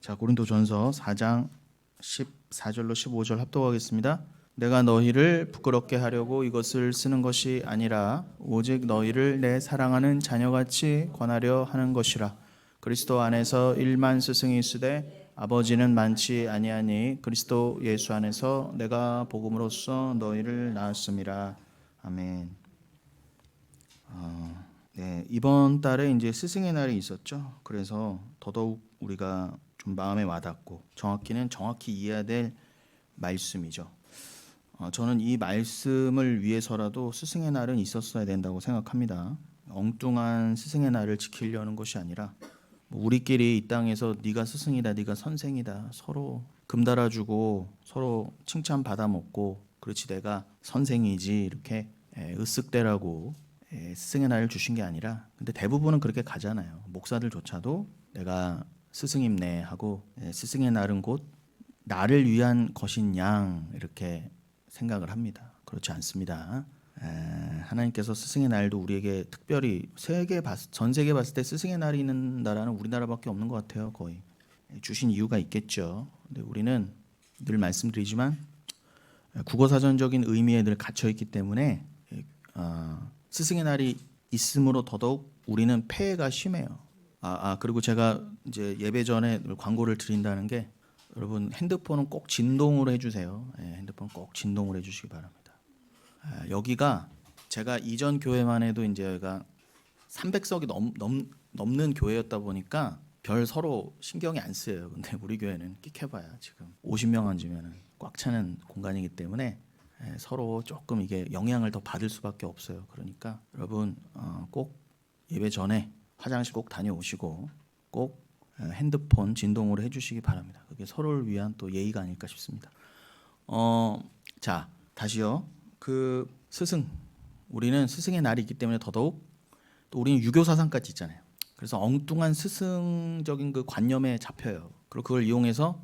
자, 고린도전서 4장 14절로 15절 합독하겠습니다. 내가 너희를 부끄럽게 하려고 이것을 쓰는 것이 아니라 오직 너희를 내 사랑하는 자녀같이 권하려 하는 것이라. 그리스도 안에서 1만 스승이 있으되 아버지는 많지 아니하니 그리스도 예수 안에서 내가 복음으로써 너희를 낳았음이라. 아멘. 네, 이번 달에 이제 스승의 날이 있었죠. 그래서 더더욱 우리가 좀 마음에 와닿고 정확히 이해해야 될 말씀이죠. 저는 이 말씀을 위해서라도 스승의 날은 있었어야 된다고 생각합니다. 엉뚱한 스승의 날을 지키려는 것이 아니라 우리끼리 이 땅에서 네가 스승이다, 네가 선생이다, 서로 금 달아주고 서로 칭찬 받아 먹고, 그렇지 내가 선생이지 이렇게 으쓱대라고 스승의 날을 주신 게 아니라, 근데 대부분은 그렇게 가잖아요. 목사들조차도 내가 스승임네 하고 스승의 날은 곧 나를 위한 것인 양 이렇게 생각을 합니다. 그렇지 않습니다. 하나님께서 스승의 날도 우리에게 특별히 전 세계 봤을 때 스승의 날이 있는 나라는 우리나라밖에 없는 것 같아요. 거의 주신 이유가 있겠죠. 근데 우리는 늘 말씀드리지만 국어사전적인 의미에 늘 갇혀 있기 때문에 스승의 날이 있음으로 더더욱 우리는 폐해가 심해요. 그리고 제가 이제 예배 전에 광고를 드린다는 게, 여러분 핸드폰은 꼭 진동으로 해주세요. 핸드폰 꼭 진동으로 해주시기 바랍니다. 여기가 제가 이전 교회만 해도 이제 여기가 300석이 넘는 교회였다 보니까 별 서로 신경이 안 쓰여요. 근데 우리 교회는 끽해봐야 지금 50명 앉으면 꽉 차는 공간이기 때문에 서로 조금 이게 영향을 더 받을 수밖에 없어요. 그러니까 여러분 꼭 예배 전에 화장실 꼭 다녀오시고 꼭 핸드폰 진동으로 해주시기 바랍니다. 그게 서로를 위한 또 예의가 아닐까 싶습니다. 자, 다시요. 그 스승, 우리는 스승의 날이 있기 때문에 더더욱, 또 우리는 유교 사상까지 있잖아요. 그래서 엉뚱한 스승적인 그 관념에 잡혀요. 그리고 그걸 이용해서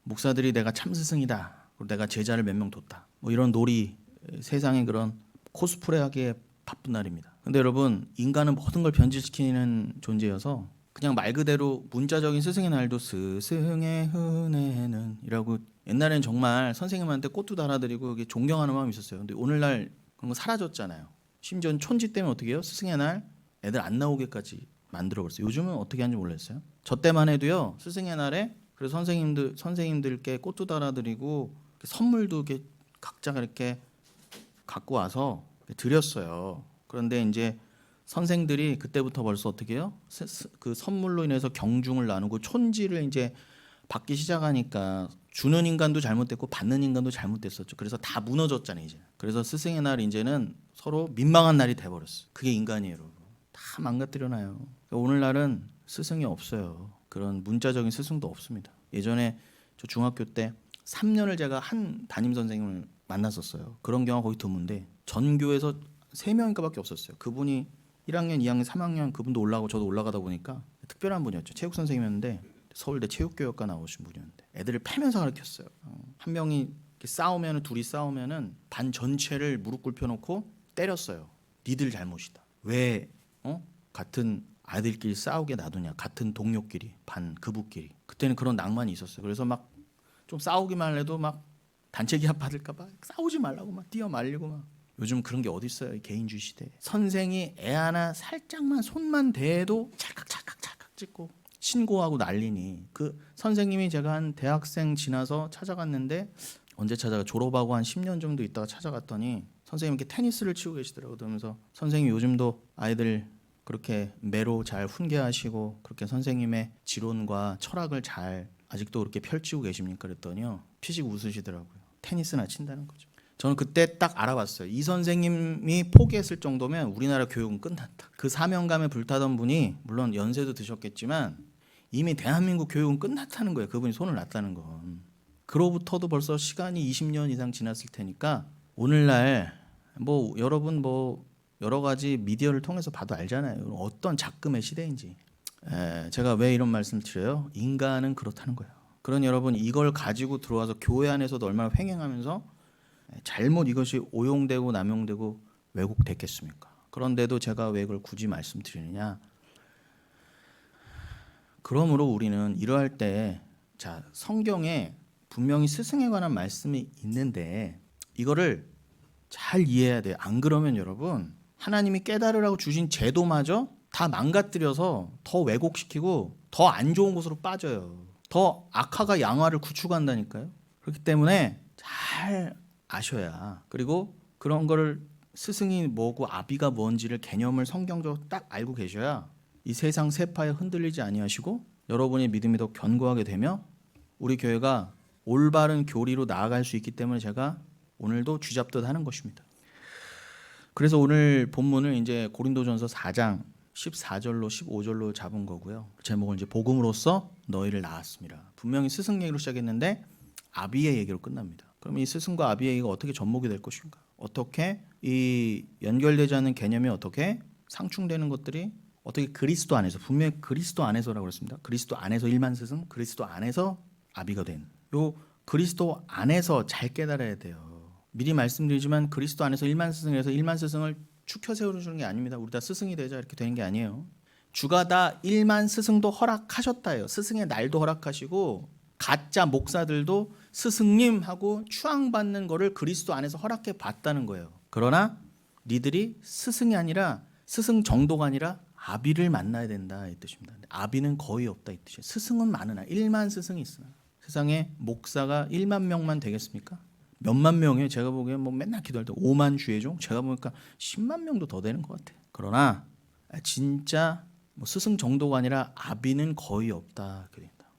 목사들이 내가 참 스승이다, 그리고 내가 제자를 몇 명 뒀다, 뭐 이런 놀이, 세상의 그런 코스프레하기에 바쁜 날입니다. 근데 여러분, 인간은 모든 걸 변질시키는 존재여서 그냥 말 그대로 문자적인 스승의 날도 스승의 은혜는 이라고, 옛날엔 정말 선생님한테 꽃도 달아드리고 이게 존경하는 마음이 있었어요. 근데 오늘날 그런 거 사라졌잖아요. 심지어 촌지 때문에 어떻게 해요? 스승의 날 애들 안 나오게까지 만들어버렸어요. 요즘은 어떻게 하는지 몰랐어요. 저 때만 해도요, 스승의 날에 그래서 선생님들께 꽃도 달아드리고 선물도 이렇게 각자가 이렇게 갖고 와서 드렸어요. 그런데 이제 선생들이 그때부터 벌써 어떻게 해요? 그 선물로 인해서 경중을 나누고 촌지를 이제 받기 시작하니까 주는 인간도 잘못됐고 받는 인간도 잘못됐었죠. 그래서 다 무너졌잖아요, 이제. 그래서 스승의 날 이제는 서로 민망한 날이 돼버렸어. 그게 인간이에요, 여러분. 다 망가뜨려놔요. 오늘날은 스승이 없어요. 그런 문자적인 스승도 없습니다. 예전에 저 중학교 때 3년을 제가 한 담임 선생님을 만났었어요. 그런 경우가 거의 드문데 전교에서 3명인가밖에 없었어요. 그분이 1학년, 2학년, 3학년 그분도 올라가고 저도 올라가다 보니까 특별한 분이었죠. 체육 선생님이었는데 서울대 체육교육과 나오신 분이었는데 애들을 패면서 가르쳤어요. 한 명이 싸우면, 둘이 싸우면은 반 전체를 무릎 꿇혀놓고 때렸어요. 니들 잘못이다. 왜 같은 아이들끼리 싸우게 놔두냐. 같은 동료끼리, 반 그부끼리. 그때는 그런 낭만이 있었어요. 그래서 막 좀 싸우기만 해도 막 단체 기합 받을까 봐 싸우지 말라고 막 뛰어 말리고 막. 요즘 그런 게 어디 있어요? 개인주의 시대에. 선생이 애 하나 살짝만 손만 대도 찰칵 찍고 신고하고 난리니. 그 선생님이 제가 한 대학생 지나서 찾아갔는데, 언제 졸업하고 한 10년 정도 있다가 찾아갔더니 선생님 이렇게 테니스를 치고 계시더라고요. 그러면서 선생님 요즘도 아이들 그렇게 매로 잘 훈계하시고 그렇게 선생님의 지론과 철학을 잘 아직도 그렇게 펼치고 계십니까? 그랬더니요, 피식 웃으시더라고요. 테니스나 친다는 거죠. 저는 그때 딱 알아봤어요. 이 선생님이 포기했을 정도면 우리나라 교육은 끝났다. 그 사명감에 불타던 분이 물론 연세도 드셨겠지만 이미 대한민국 교육은 끝났다는 거예요. 그분이 손을 놨다는 건. 그로부터도 벌써 시간이 20년 이상 지났을 테니까 오늘날 여러분 여러 가지 미디어를 통해서 봐도 알잖아요. 어떤 작금의 시대인지. 제가 왜 이런 말씀을 드려요? 인간은 그렇다는 거예요. 그러니 여러분, 이걸 가지고 들어와서 교회 안에서도 얼마나 횡행하면서 잘못 이것이 오용되고 남용되고 왜곡됐겠습니까? 그런데도 제가 왜 그걸 굳이 말씀드리느냐? 그러므로 우리는 이러할 때 자, 성경에 분명히 스승에 관한 말씀이 있는데 이거를 잘 이해해야 돼요. 안 그러면 여러분 하나님이 깨달으라고 주신 제도마저 다 망가뜨려서 더 왜곡시키고 더 안 좋은 곳으로 빠져요. 더 악화가 양화를 구축한다니까요. 그렇기 때문에 잘 아셔야, 그리고 그런 거를 스승이 뭐고 아비가 뭔지를 개념을 성경적으로 딱 알고 계셔야 이 세상 세파에 흔들리지 아니하시고 여러분의 믿음이 더 견고하게 되며 우리 교회가 올바른 교리로 나아갈 수 있기 때문에 제가 오늘도 쥐잡듯 하는 것입니다. 그래서 오늘 본문을 이제 고린도전서 4장 14절로 15절로 잡은 거고요. 제목은 이제 복음으로써 너희를 낳았습니다. 분명히 스승 얘기로 시작했는데 아비의 얘기로 끝납니다. 그럼 이 스승과 아비의 얘기가 어떻게 접목이 될 것인가? 어떻게 이 연결되지 않는 개념이 어떻게 상충되는 것들이 어떻게 그리스도 안에서, 분명히 그리스도 안에서라고 그랬습니다. 그리스도 안에서 일만 스승, 그리스도 안에서 아비가 된 요 그리스도 안에서 잘 깨달아야 돼요. 미리 말씀드리지만 그리스도 안에서 일만 스승에서 일만 스승을 축혀 세워주는 게 아닙니다. 우리 다 스승이 되자 이렇게 되는 게 아니에요. 주가 다 일만 스승도 허락하셨다요. 스승의 날도 허락하시고 가짜 목사들도 스승님 하고 추앙받는 거를 그리스도 안에서 허락해 봤다는 거예요. 그러나 니들이 스승이 아니라 스승 정도가 아니라 아비를 만나야 된다 이 뜻입니다. 아비는 거의 없다 이 뜻이에요. 스승은 많으나 1만 스승이 있으나 세상에 목사가 1만 명만 되겠습니까? 몇만 명이에요. 제가 보기엔 뭐 맨날 기도할 때 5만 주의종, 제가 보니까 10만 명도 더 되는 것 같아요. 그러나 진짜 뭐 스승 정도가 아니라 아비는 거의 없다.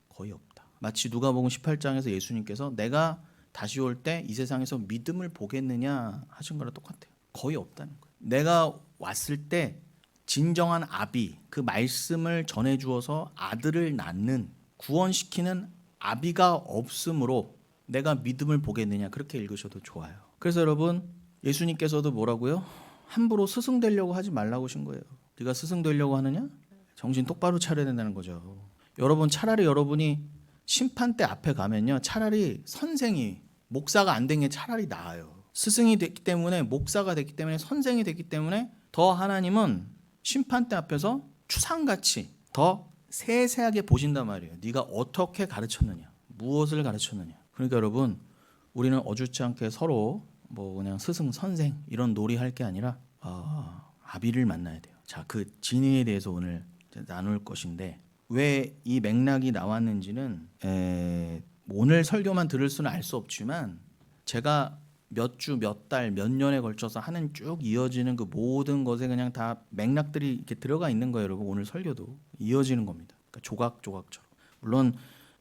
거의 없다. 마치 누가복음 18장에서 예수님께서 내가 다시 올 때 이 세상에서 믿음을 보겠느냐 하신 거랑 똑같아요. 거의 없다는 거예요. 내가 왔을 때 진정한 아비, 그 말씀을 전해 주어서 아들을 낳는, 구원시키는 아비가 없으므로 내가 믿음을 보겠느냐, 그렇게 읽으셔도 좋아요. 그래서 여러분 예수님께서도 뭐라고요? 함부로 스승 되려고 하지 말라고 하신 거예요. 네가 스승 되려고 하느냐? 정신 똑바로 차려야 된다는 거죠. 여러분 차라리 여러분이 심판대 앞에 가면요, 차라리 선생이 목사가 안 된 게 차라리 나아요. 스승이 됐기 때문에, 목사가 됐기 때문에, 선생이 됐기 때문에 더 하나님은 심판대 앞에서 추상같이 더 세세하게 보신단 말이에요. 네가 어떻게 가르쳤느냐, 무엇을 가르쳤느냐. 그러니까 여러분 우리는 어줍지 않게 서로 뭐 그냥 스승 선생 이런 놀이할 게 아니라 아비를 만나야 돼요. 자, 그 진리에 대해서 오늘 나눌 것인데 왜 이 맥락이 나왔는지는 오늘 설교만 들을 수는 알 수 없지만 제가 몇 주, 몇 달, 몇 년에 걸쳐서 하는 쭉 이어지는 그 모든 것에 그냥 다 맥락들이 이렇게 들어가 있는 거예요. 여러분 오늘 설교도 이어지는 겁니다. 그러니까 조각조각처럼. 물론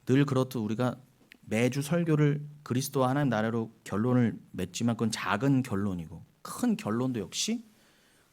늘 그렇듯 우리가 매주 설교를 그리스도와 하나님 나라로 결론을 맺지만 그건 작은 결론이고 큰 결론도 역시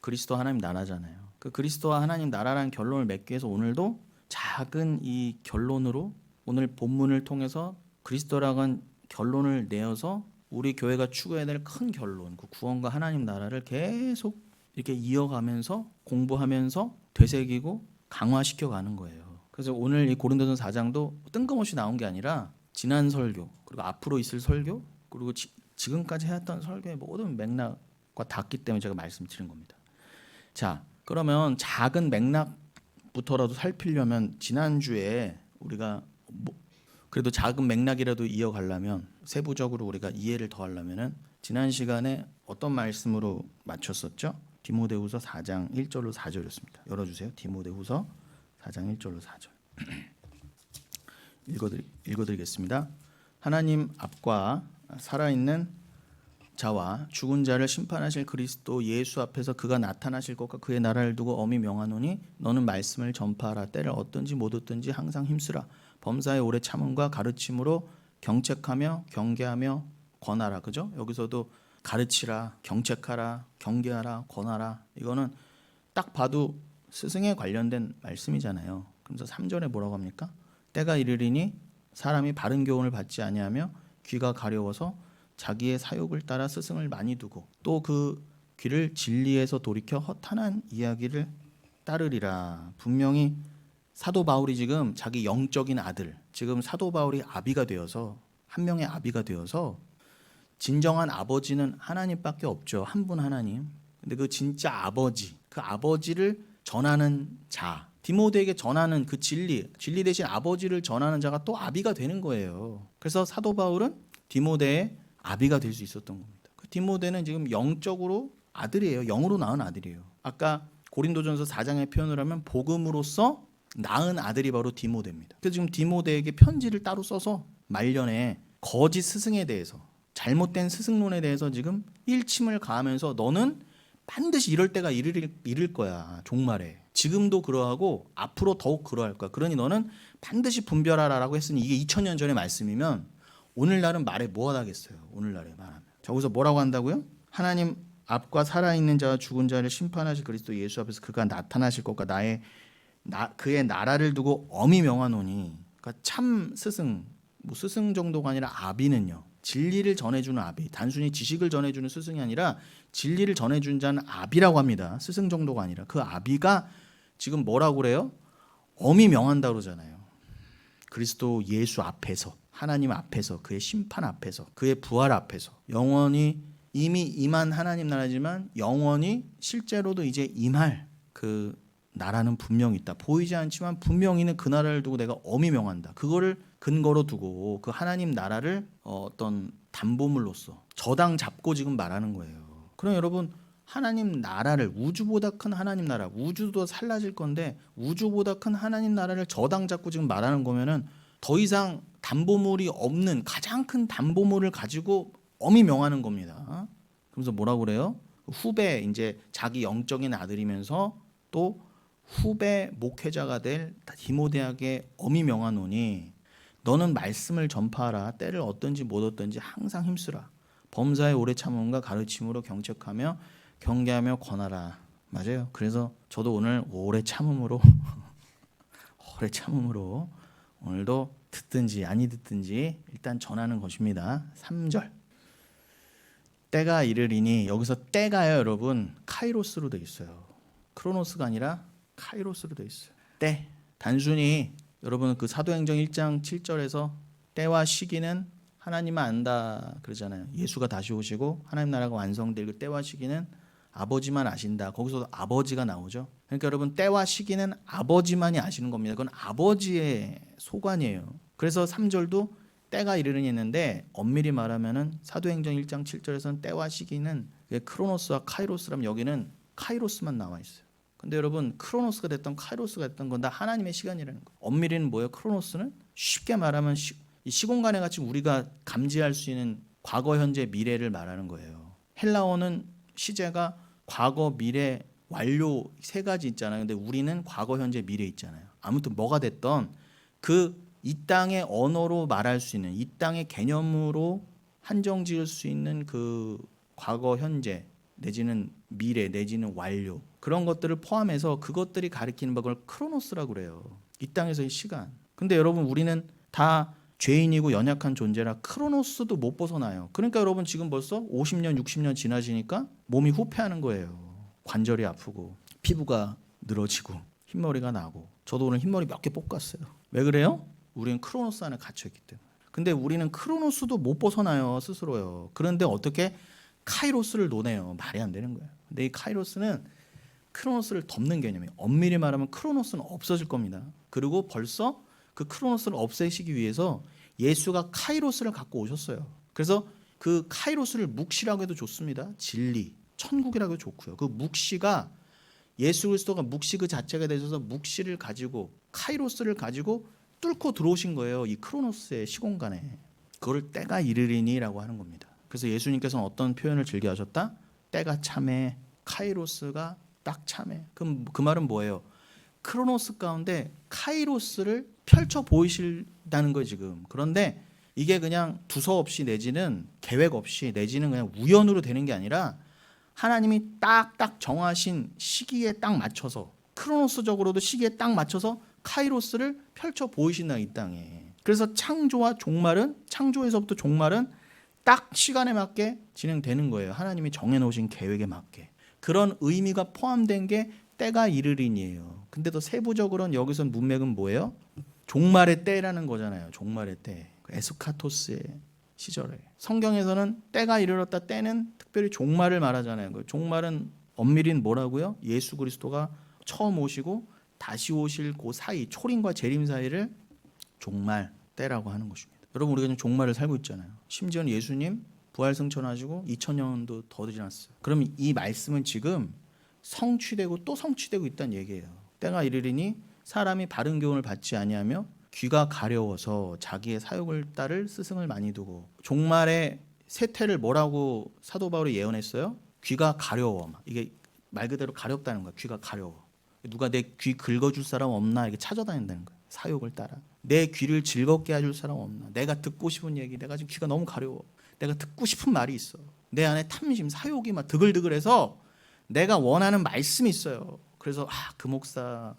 그리스도 하나님 나라잖아요. 그 그리스도와 하나님 나라라는 결론을 맺기 위해서 오늘도 작은 이 결론으로 오늘 본문을 통해서 그리스도라는 결론을 내어서 우리 교회가 추구해야 될 큰 결론, 그 구원과 하나님 나라를 계속 이렇게 이어가면서 공부하면서 되새기고 강화시켜 가는 거예요. 그래서 오늘 이 고린도전 4장도 뜬금없이 나온 게 아니라 지난 설교, 그리고 앞으로 있을 설교, 그리고 지금까지 해왔던 설교의 모든 맥락과 닿기 때문에 제가 말씀드린 겁니다. 자, 그러면 작은 맥락부터라도 살피려면 지난주에 우리가 그래도 작은 맥락이라도 이어가려면 세부적으로 우리가 이해를 더하려면은 지난 시간에 어떤 말씀으로 마쳤었죠? 디모데후서 4장 1절로 4절이었습니다. 열어주세요. 디모데후서 4장 1절로 4절. 읽어드리겠습니다. 하나님 앞과 살아있는 자와 죽은 자를 심판하실 그리스도 예수 앞에서 그가 나타나실 것과 그의 나라를 두고 엄히 명하노니 너는 말씀을 전파하라. 때를 얻든지 못 얻든지 항상 힘쓰라. 범사의 오래 참음과 가르침으로 경책하며 경계하며 권하라. 그죠? 여기서도 가르치라, 경책하라, 경계하라, 권하라. 이거는 딱 봐도 스승에 관련된 말씀이잖아요. 그래서 3절에 뭐라고 합니까? 때가 이르리니 사람이 바른 교훈을 받지 아니하며 귀가 가려워서 자기의 사욕을 따라 스승을 많이 두고 또 그 귀를 진리에서 돌이켜 허탄한 이야기를 따르리라. 분명히 사도 바울이 지금 자기 영적인 아들, 지금 사도 바울이 아비가 되어서 한 명의 아비가 되어서 진정한 아버지는 하나님밖에 없죠. 한 분 하나님. 근데 그 진짜 아버지, 그 아버지를 전하는 자, 디모데에게 전하는 그 진리 대신 아버지를 전하는 자가 또 아비가 되는 거예요. 그래서 사도 바울은 디모데의 아비가 될 수 있었던 겁니다. 그 디모데는 지금 영적으로 아들이에요. 영으로 낳은 아들이에요. 아까 고린도전서 4장의 표현을 하면 복음으로서 낳은 아들이 바로 디모데입니다. 그래서 지금 디모데에게 편지를 따로 써서 말년에 거짓 스승에 대해서, 잘못된 스승론에 대해서 지금 일침을 가하면서 너는 반드시 이럴 때가 이를 거야. 종말에. 지금도 그러하고 앞으로 더욱 그러할 거야. 그러니 너는 반드시 분별하라라고 했으니 이게 2000년 전의 말씀이면 오늘날은 말에 뭐하다겠어요. 오늘날에 말하면. 자, 거기서 뭐라고 한다고요? 하나님 앞과 살아있는 자와 죽은 자를 심판하실 그리스도 예수 앞에서 그가 나타나실 것과 그의 나라를 두고 엄히 명하노니. 그러니까 참 스승, 뭐 스승 정도가 아니라 아비는요, 진리를 전해주는 아비, 단순히 지식을 전해주는 스승이 아니라 진리를 전해준 자는 아비라고 합니다. 스승 정도가 아니라. 그 아비가 지금 뭐라고 그래요? 엄히 명한다 그러잖아요. 그리스도 예수 앞에서, 하나님 앞에서, 그의 심판 앞에서, 그의 부활 앞에서, 영원히 이미 임한 하나님 나라지만 영원히 실제로도 이제 임할 그 나라는 분명히 있다. 보이지 않지만 분명히는 그 나라를 두고 내가 엄히 명한다. 그거를 근거로 두고 그 하나님 나라를 어떤 담보물로서 저당 잡고 지금 말하는 거예요. 그럼 여러분, 하나님 나라를, 우주보다 큰 하나님 나라, 우주도 살라질 건데 우주보다 큰 하나님 나라를 저당 잡고 지금 말하는 거면은 더 이상 담보물이 없는 가장 큰 담보물을 가지고 엄히 명하는 겁니다. 그래서 뭐라고 그래요? 후배, 이제 자기 영적인 아들이면서 또 후배 목회자가 될 디모데에게 엄히 명하노니 너는 말씀을 전파하라. 때를 얻든지 못 얻든지 항상 힘쓰라. 범사의 오래 참음과 가르침으로 경책하며 경계하며 권하라. 맞아요. 그래서 저도 오늘 오래 참음으로 오래 참음으로 오늘도 듣든지 아니 듣든지 일단 전하는 것입니다. 3절. 때가 이르리니, 여기서 때가요 여러분 카이로스로 되어 있어요. 크로노스가 아니라 카이로스로 되어 있어요. 때. 단순히 여러분 그 사도행전 1장 7절에서 때와 시기는 하나님만 안다 그러잖아요. 예수가 다시 오시고 하나님 나라가 완성될 그 때와 시기는 아버지만 아신다. 거기서도 아버지가 나오죠. 그러니까 여러분 때와 시기는 아버지만이 아시는 겁니다. 그건 아버지의 소관이에요. 그래서 3절도 때가 이르르니 했는데 엄밀히 말하면은 사도행전 1장 7절에서는 때와 시기는 크로노스와 카이로스라면 여기는 카이로스만 나와 있어요. 근데 여러분 크로노스가 됐던 카이로스가 됐던 건 다 하나님의 시간이라는 거예요. 엄밀히는 뭐예요? 크로노스는 쉽게 말하면 이 시공간에 같이 우리가 감지할 수 있는 과거, 현재, 미래를 말하는 거예요. 헬라어는 시제가 과거, 미래, 완료 세 가지 있잖아요. 근데 우리는 과거, 현재, 미래 있잖아요. 아무튼 뭐가 됐던 이 땅의 언어로 말할 수 있는, 이 땅의 개념으로 한정 지을 수 있는 그 과거, 현재 내지는 미래 내지는 완료, 그런 것들을 포함해서 그것들이 가리키는 걸 크로노스라고 그래요. 이 땅에서의 시간. 근데 여러분 우리는 다 죄인이고 연약한 존재라 크로노스도 못 벗어나요. 그러니까 여러분 지금 벌써 50년 60년 지나시니까 몸이 후퇴하는 거예요. 관절이 아프고 피부가 늘어지고 흰머리가 나고. 저도 오늘 흰머리 몇 개 뽑았어요. 왜 그래요? 우리는 크로노스 안에 갇혀있기 때문에. 근데 우리는 크로노스도 못 벗어나요 스스로요. 그런데 어떻게 카이로스를 노네요. 말이 안 되는 거예요. 근데 이 카이로스는 크로노스를 덮는 개념이에요. 엄밀히 말하면 크로노스는 없어질 겁니다. 그리고 벌써 그 크로노스를 없애시기 위해서 예수가 카이로스를 갖고 오셨어요. 그래서 그 카이로스를 묵시라고 해도 좋습니다. 진리, 천국이라고 해도 좋고요. 그 묵시가 예수 그리스도가 묵시 그 자체가 되셔서 묵시를 가지고 카이로스를 가지고 뚫고 들어오신 거예요. 이 크로노스의 시공간에. 그걸 때가 이르리니라고 하는 겁니다. 그래서 예수님께서는 어떤 표현을 즐겨하셨다? 때가 참에, 카이로스가 딱 참에. 그럼 그 말은 뭐예요? 크로노스 가운데 카이로스를 펼쳐 보이신다는 거예요 지금. 그런데 이게 그냥 두서없이 내지는 계획 없이 내지는 그냥 우연으로 되는 게 아니라 하나님이 딱딱 정하신 시기에 딱 맞춰서, 크로노스적으로도 시기에 딱 맞춰서 카이로스를 펼쳐 보이신다 이 땅에. 그래서 창조와 종말은, 창조에서부터 종말은 딱 시간에 맞게 진행되는 거예요. 하나님이 정해놓으신 계획에 맞게. 그런 의미가 포함된 게 때가 이르리니예요. 근데 더 세부적으로는 여기서 문맥은 뭐예요? 종말의 때라는 거잖아요. 종말의 때. 에스카토스의 시절에. 성경에서는 때가 이르렀다. 때는 특별히 종말을 말하잖아요. 종말은 엄밀히 뭐라고요? 예수 그리스도가 처음 오시고 다시 오실 그 사이, 초림과 재림 사이를 종말 때라고 하는 것입니다. 여러분, 우리가 지금 종말을 살고 있잖아요. 심지어는 예수님 부활 승천하시고 2000년도 더 지났어요. 그럼 이 말씀은 지금 성취되고 또 성취되고 있다는 얘기예요. 때가 이르리니 사람이 바른 교훈을 받지 아니하며 귀가 가려워서 자기의 사욕을 따를 스승을 많이 두고. 종말의 세태를 뭐라고 사도 바울이 예언했어요? 귀가 가려워. 이게 말 그대로 가렵다는 거야. 귀가 가려워. 누가 내 귀 긁어줄 사람 없나 이렇게 찾아다닌다는 거야. 사욕을 따라. 내 귀를 즐겁게 해줄 사람 없나. 내가 듣고 싶은 얘기, 내가 지금 귀가 너무 가려워. 내가 듣고 싶은 말이 있어. 내 안에 탐심, 사욕이 막 드글드글해서 내가 원하는 말씀이 있어요. 그래서 그 목사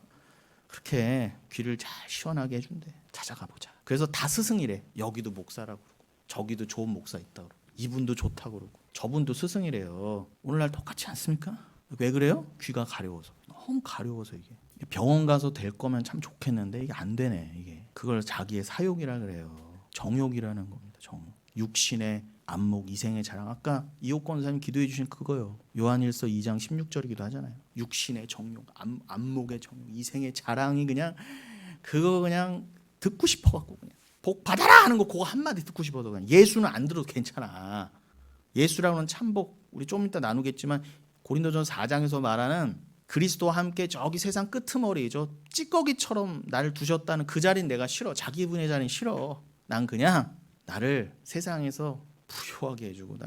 그렇게 귀를 잘 시원하게 해준대. 찾아가 보자. 그래서 다 스승이래. 여기도 목사라고 그러고, 저기도 좋은 목사 있다고 그러고, 이분도 좋다고 그러고, 저분도 스승이래요. 오늘날 똑같지 않습니까? 왜 그래요? 귀가 가려워서. 너무 가려워서. 이게 병원 가서 될 거면 참 좋겠는데 이게 안 되네. 이게 그걸 자기의 사욕이라 그래요. 정욕이라는 겁니다. 정욕. 육신의 안목, 이생의 자랑. 아까 이옥 권사님 기도해 주신 그거요. 요한일서 2장 16절이기도 하잖아요. 육신의 정욕, 안목의 정욕, 이생의 자랑이 그냥 그거 그냥 듣고 싶어갖고 그냥 복 받아라 하는 거 그거 한마디 듣고 싶어서 그냥. 예수는 안 들어도 괜찮아. 예수라고는 참복 우리 좀 이따 나누겠지만 고린도전 4장에서 말하는 그리스도와 함께 저기 세상 끄트머리 저 찌꺼기처럼 나를 두셨다는 그 자리는 내가 싫어. 자기 분의 자리는 싫어. 난 그냥 나를 세상에서 부유하게 해주고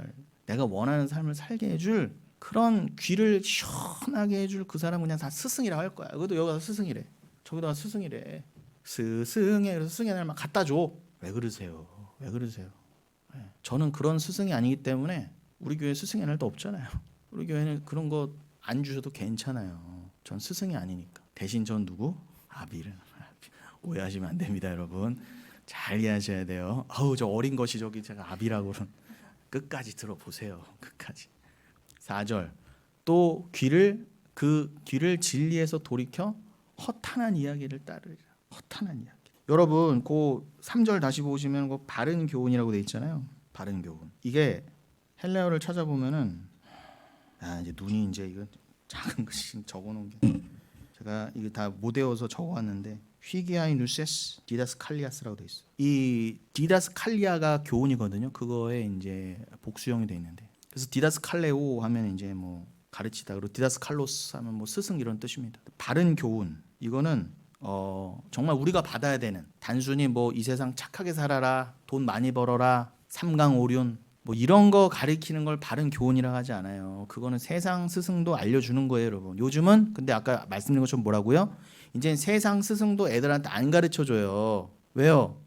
내가 원하는 삶을 살게 해줄 그런 귀를 시원하게 해줄 그 사람 그냥 다 스승이라고 할 거야. 그것도 여기 가서 스승이래. 저기다가 스승이래. 스승에 그래서 스승의 날만 갖다 줘. 왜 그러세요? 왜 그러세요? 저는 그런 스승이 아니기 때문에 우리 교회 스승의 날도 없잖아요. 우리 교회는 그런 거 안 주셔도 괜찮아요. 전 스승이 아니니까. 대신 전 누구? 아비를. 오해하시면 안 됩니다, 여러분. 잘 이해하셔야 돼요. 저 어린 것이 저기 제가 아비라고 그런. 끝까지 들어보세요. 끝까지. 4절. 또 그 귀를 진리에서 돌이켜 허탄한 이야기를 따르리라. 허탄한 이야기. 여러분, 그 3절 다시 보시면 그 바른 교훈이라고 돼 있잖아요. 바른 교훈. 이게 헬라어를 찾아보면은 이제 눈이 이제 이거 작은 글씨 적어놓은 게 제가 이거 다 못 외워서 적어왔는데 휘기아이 누세스 디다스칼리아스라고 돼 있어. 이 디다스칼리아가 교훈이거든요. 그거에 이제 복수형이 돼 있는데 그래서 디다스칼레오 하면 이제 뭐 가르치다, 그리고 디다스칼로스 하면 뭐 스승 이런 뜻입니다. 바른 교훈 이거는 정말 우리가 받아야 되는, 단순히 뭐 이 세상 착하게 살아라, 돈 많이 벌어라, 삼강오륜 뭐 이런 거 가리키는 걸 바른 교훈이라고 하지 않아요. 그거는 세상 스승도 알려주는 거예요, 여러분. 요즘은 근데 아까 말씀드린 것처럼 뭐라고요? 이제 세상 스승도 애들한테 안 가르쳐줘요. 왜요?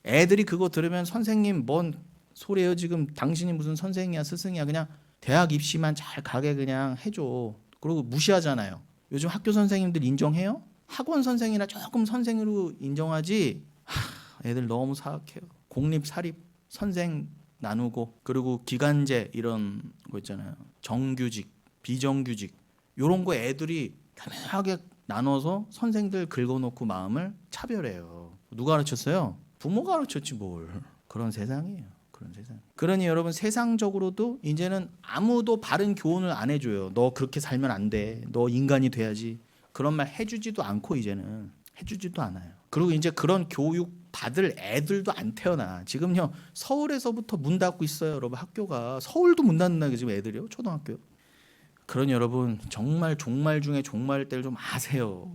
애들이 그거 들으면 선생님 뭔 소리예요 지금, 당신이 무슨 선생이야 스승이야, 그냥 대학 입시만 잘 가게 그냥 해줘. 그리고 무시하잖아요. 요즘 학교 선생님들 인정해요? 학원 선생이나 조금 선생으로 인정하지. 애들 너무 사악해요. 공립 사립 선생 나누고, 그리고 기간제 이런 거 있잖아요. 정규직, 비정규직 이런 거 애들이 교묘하게 나눠서 선생들 긁어놓고 마음을 차별해요. 누가 가르쳤어요? 부모가 가르쳤지 뭘. 그런 세상이에요. 그런 세상. 그러니 여러분, 세상적으로도 이제는 아무도 바른 교훈을 안 해줘요. 너 그렇게 살면 안 돼. 너 인간이 돼야지. 그런 말 해주지도 않고 이제는 해주지도 않아요. 그리고 이제 그런 교육 받을 애들도 안 태어나. 지금요 서울에서부터 문 닫고 있어요, 여러분. 학교가 서울도 문 닫는다 지금 애들이요, 초등학교. 그러니 여러분 정말 종말 중에 종말 때를 좀 아세요.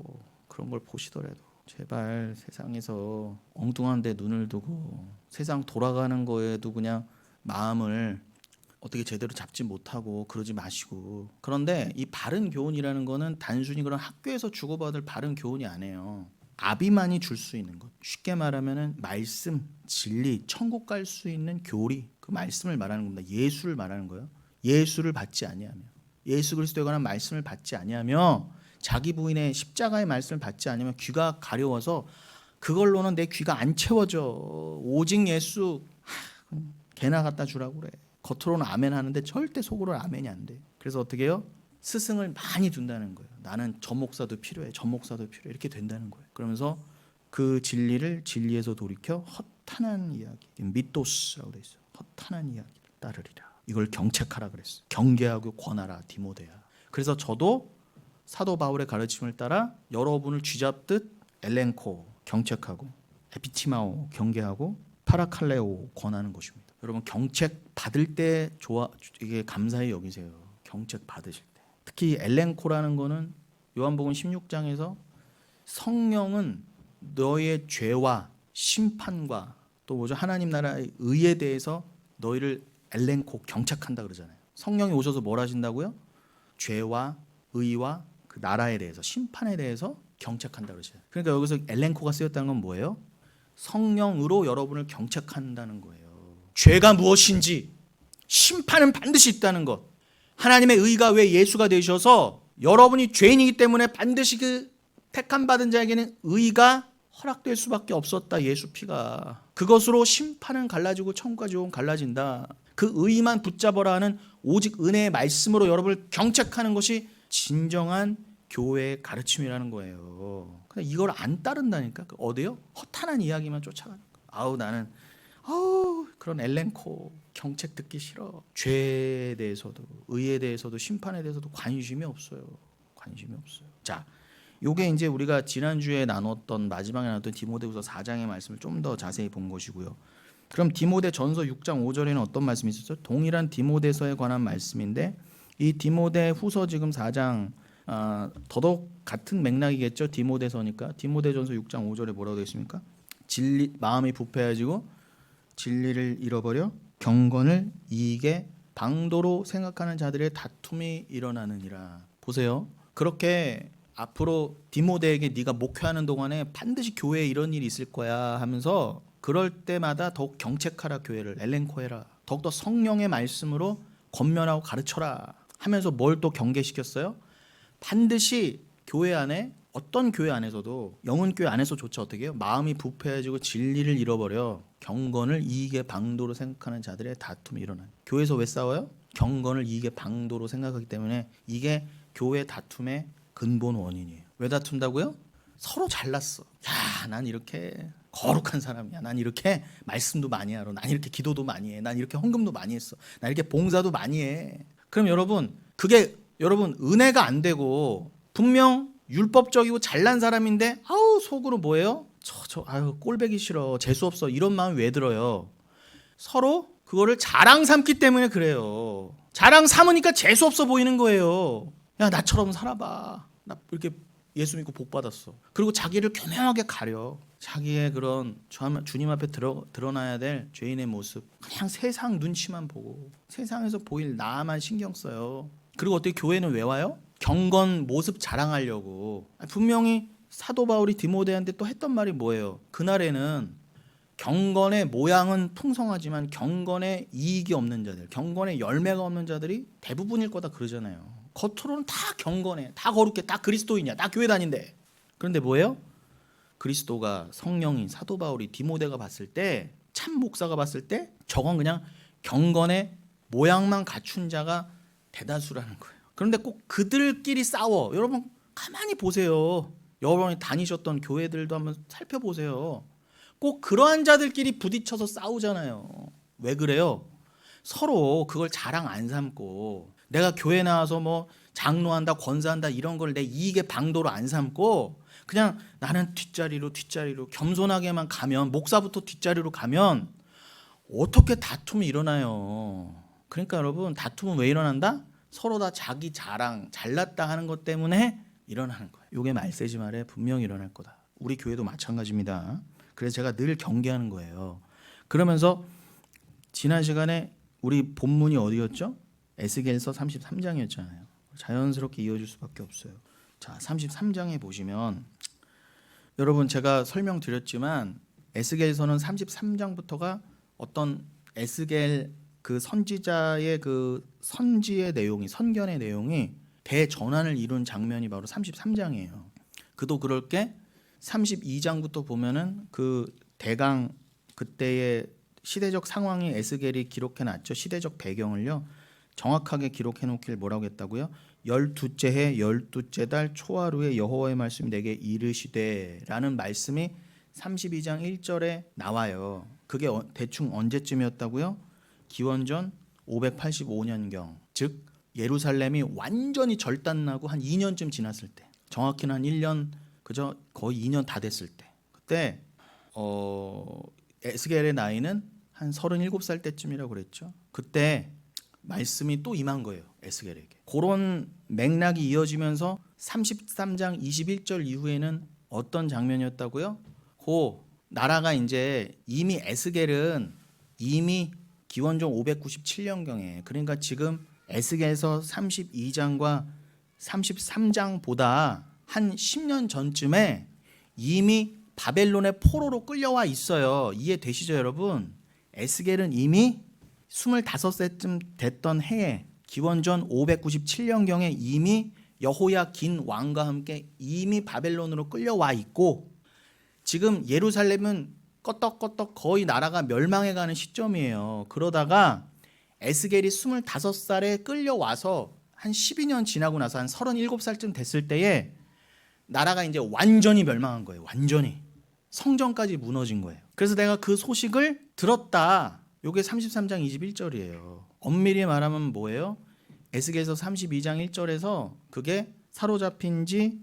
그런 걸 보시더라도 제발 세상에서 엉뚱한 데 눈을 두고 세상 돌아가는 거에도 그냥 마음을 어떻게 제대로 잡지 못하고 그러지 마시고. 그런데 이 바른 교훈이라는 거는 단순히 그런 학교에서 주고받을 바른 교훈이 아니에요. 아비만이 줄 수 있는 것. 쉽게 말하면은 말씀, 진리, 천국 갈 수 있는 교리, 그 말씀을 말하는 겁니다. 예수를 말하는 거예요. 예수를 받지 아니하며, 예수 그리스도에 관한 말씀을 받지 아니하며, 자기 부인의 십자가의 말씀을 받지 않으면 귀가 가려워서 그걸로는 내 귀가 안 채워져. 오직 예수 개나 갖다 주라고 그래. 겉으로는 아멘 하는데 절대 속으로는 아멘이 안 돼. 그래서 어떻게 해요? 스승을 많이 둔다는 거예요. 나는 저 목사도 필요해, 저 목사도 필요해, 이렇게 된다는 거예요. 그러면서 그 진리를 진리에서 돌이켜 허탄한 이야기, 미토스라고 돼 있어요. 허탄한 이야기를 따르리라. 이걸 경책하라 그랬어. 경계하고 권하라, 디모데야. 그래서 저도 사도 바울의 가르침을 따라 여러분을 쥐잡듯 엘렌코 경책하고 에피티마오 경계하고 파라칼레오 권하는 것입니다. 여러분 경책 받을 때 이게 감사히 여기세요. 경책 받으실 때. 특히 엘렌코라는 거는 요한복음 16장에서 성령은 너의 죄와 심판과 또 뭐죠? 하나님 나라의 의에 대해서 너희를 엘렌코 경책한다 그러잖아요. 성령이 오셔서 뭘 하신다고요? 죄와 의와 그 나라에 대해서 심판에 대해서 경책한다 그러죠. 그러니까 여기서 엘렌코가 쓰였다는 건 뭐예요? 성령으로 여러분을 경책한다는 거예요. 죄가 무엇인지 심판은 반드시 있다는 것. 하나님의 의가 왜 예수가 되셔서 여러분이 죄인이기 때문에 반드시 그 택함 받은 자에게는 의가 허락될 수밖에 없었다. 예수 피가. 그것으로 심판은 갈라지고 천국과 지옥은 갈라진다. 그 의만 붙잡아라 하는 오직 은혜의 말씀으로 여러분을 경책하는 것이 진정한 교회의 가르침이라는 거예요. 근데 이걸 안 따른다니까. 어디요? 허탄한 이야기만 쫓아가는 거야. 아우 나는 그런 엘렌코 경책 듣기 싫어. 죄에 대해서도 의에 대해서도 심판에 대해서도 관심이 없어요. 관심이 없어요. 자, 요게 이제 우리가 지난주에 나눴던 마지막에 나눴던 디모데후서 4장의 말씀을 좀 더 자세히 본 것이고요. 그럼 디모데전서 6장 5절에는 어떤 말씀이 있었죠? 동일한 디모데서에 관한 말씀인데 이 디모데후서 지금 4장 더더욱 같은 맥락이겠죠. 디모데서니까. 디모데전서 6장 5절에 뭐라고 되어 있습니까? 진리 마음이 부패해지고 진리를 잃어버려 경건을 이익에 방도로 생각하는 자들의 다툼이 일어나느니라. 보세요. 그렇게 앞으로 디모데에게 네가 목회하는 동안에 반드시 교회에 이런 일이 있을 거야 하면서 그럴 때마다 더욱 경책하라. 교회를 엘렌코해라. 더욱더 성령의 말씀으로 권면하고 가르쳐라 하면서 뭘 또 경계시켰어요? 반드시 교회 안에 어떤 교회 안에서도 영혼교회 안에서조차 어떻게 해요? 마음이 부패해지고 진리를 잃어버려 경건을 이익의 방도로 생각하는 자들의 다툼이 일어나요. 교회에서 왜 싸워요? 경건을 이익의 방도로 생각하기 때문에 이게 교회 다툼의 근본 원인이에요. 왜 다툰다고요? 서로 잘났어. 야, 난 이렇게 거룩한 사람이야. 난 이렇게 말씀도 많이 알아. 난 이렇게 기도도 많이 해. 난 이렇게 헌금도 많이 했어. 난 이렇게 봉사도 많이 해. 그럼 여러분 그게 여러분 은혜가 안 되고 분명 율법적이고 잘난 사람인데 아우 속으로 뭐예요? 아유 꼴배기 싫어. 재수 없어. 이런 마음이 왜 들어요? 서로 그거를 자랑 삼기 때문에 그래요. 자랑 삼으니까 재수 없어 보이는 거예요. 야 나처럼 살아봐. 나 이렇게 예수 믿고 복 받았어. 그리고 자기를 교묘하게 가려. 자기의 그런 주님 앞에 드러나야 될 죄인의 모습. 그냥 세상 눈치만 보고 세상에서 보일 나만 신경 써요. 그리고 어떻게 교회는 왜 와요? 경건 모습 자랑하려고. 분명히 사도 바울이 디모데한테 또 했던 말이 뭐예요? 그날에는 경건의 모양은 풍성하지만 경건의 이익이 없는 자들, 경건의 열매가 없는 자들이 대부분일 거다 그러잖아요. 겉으로는 다 경건해, 다 거룩해, 다 그리스도인이야, 다 교회 다닌대. 그런데 뭐예요? 그리스도가 성령인 사도 바울이 디모데가 봤을 때, 참 목사가 봤을 때 저건 그냥 경건의 모양만 갖춘 자가 대다수라는 거예요. 그런데 꼭 그들끼리 싸워. 여러분 가만히 보세요. 여러분이 다니셨던 교회들도 한번 살펴보세요. 꼭 그러한 자들끼리 부딪혀서 싸우잖아요. 왜 그래요? 서로 그걸 자랑 안 삼고 내가 교회 나와서 뭐 장로한다 권사한다 이런 걸 내 이익의 방도로 안 삼고 그냥 나는 뒷자리로 겸손하게만 가면, 목사부터 뒷자리로 가면 어떻게 다툼이 일어나요. 그러니까 여러분 다툼은 왜 일어난다? 서로 다 자기 자랑 잘났다 하는 것 때문에 일어나는 거예요. 이게 말세지 말에 분명히 일어날 거다. 우리 교회도 마찬가지입니다. 그래서 제가 늘 경계하는 거예요. 그러면서 지난 시간에 우리 본문이 어디였죠? 에스겔서 33장이었잖아요. 자연스럽게 이어질 수밖에 없어요. 자, 33장에 보시면 여러분 제가 설명드렸지만 에스겔서는 33장부터가 어떤 에스겔 그 선지자의 그 선지의 내용이, 선견의 내용이 대전환을 이룬 장면이 바로 33장이에요. 그도 그럴 게 32장부터 보면은 그 대강 그때의 시대적 상황이 에스겔이 기록해 놨죠. 시대적 배경을요. 정확하게 기록해 놓길 뭐라고 했다고요? 12째 해 12째 달 초하루에 여호와의 말씀이 내게 이르시되라는 말씀이 32장 1절에 나와요. 그게 대충 언제쯤이었다고요? 기원전 585년경, 즉 예루살렘이 완전히 절단나고 한 2년쯤 지났을 때, 정확히는 한 1년, 그저 거의 2년 다 됐을 때, 그때 에스겔의 나이는 한 37살 때쯤이라고 그랬죠. 그때 말씀이 또 임한 거예요, 에스겔에게. 그런 맥락이 이어지면서 33장 21절 이후에는 어떤 장면이었다고요? 그 나라가 이제 이미 에스겔은 이미 기원전 597년경에, 그러니까 지금 에스겔서 32장과 33장보다 한 10년 전쯤에 이미 바벨론의 포로로 끌려와 있어요. 이해되시죠, 여러분? 에스겔은 이미 25세쯤 됐던 해에 기원전 597년경에 이미 여호야긴 왕과 함께 이미 바벨론으로 끌려와 있고, 지금 예루살렘은 껐떡껐떡 거의 나라가 멸망해가는 시점이에요. 그러다가 에스겔이 25살에 끌려와서 한 12년 지나고 나서 한 37살쯤 됐을 때에 나라가 이제 완전히 멸망한 거예요. 완전히 성전까지 무너진 거예요. 그래서 내가 그 소식을 들었다. 요게 33장 21절이에요. 엄밀히 말하면 뭐예요? 에스겔서 32장 1절에서 그게 사로잡힌 지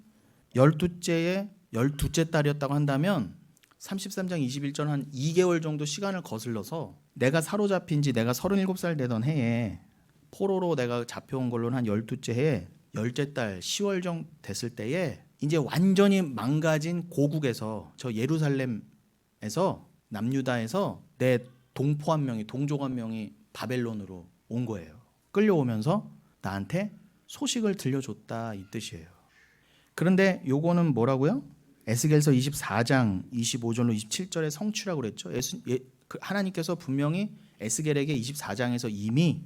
12째 달이었다고 한다면 33장 21절 한 2개월 정도 시간을 거슬러서 내가 사로잡힌 지 내가 37살 되던 해에 포로로 내가 잡혀온 걸로는 한 12째 해에 10째 달 10월 정도 됐을 때에 이제 완전히 망가진 고국에서, 저 예루살렘에서, 남유다에서 내 동포 한 명이, 동족 한 명이 바벨론으로 온 거예요. 끌려오면서 나한테 소식을 들려줬다, 이 뜻이에요. 그런데 요거는 뭐라고요? 에스겔서 24장 25절로 27절의 성취라고 그랬죠. 하나님께서 분명히 에스겔에게 24장에서 이미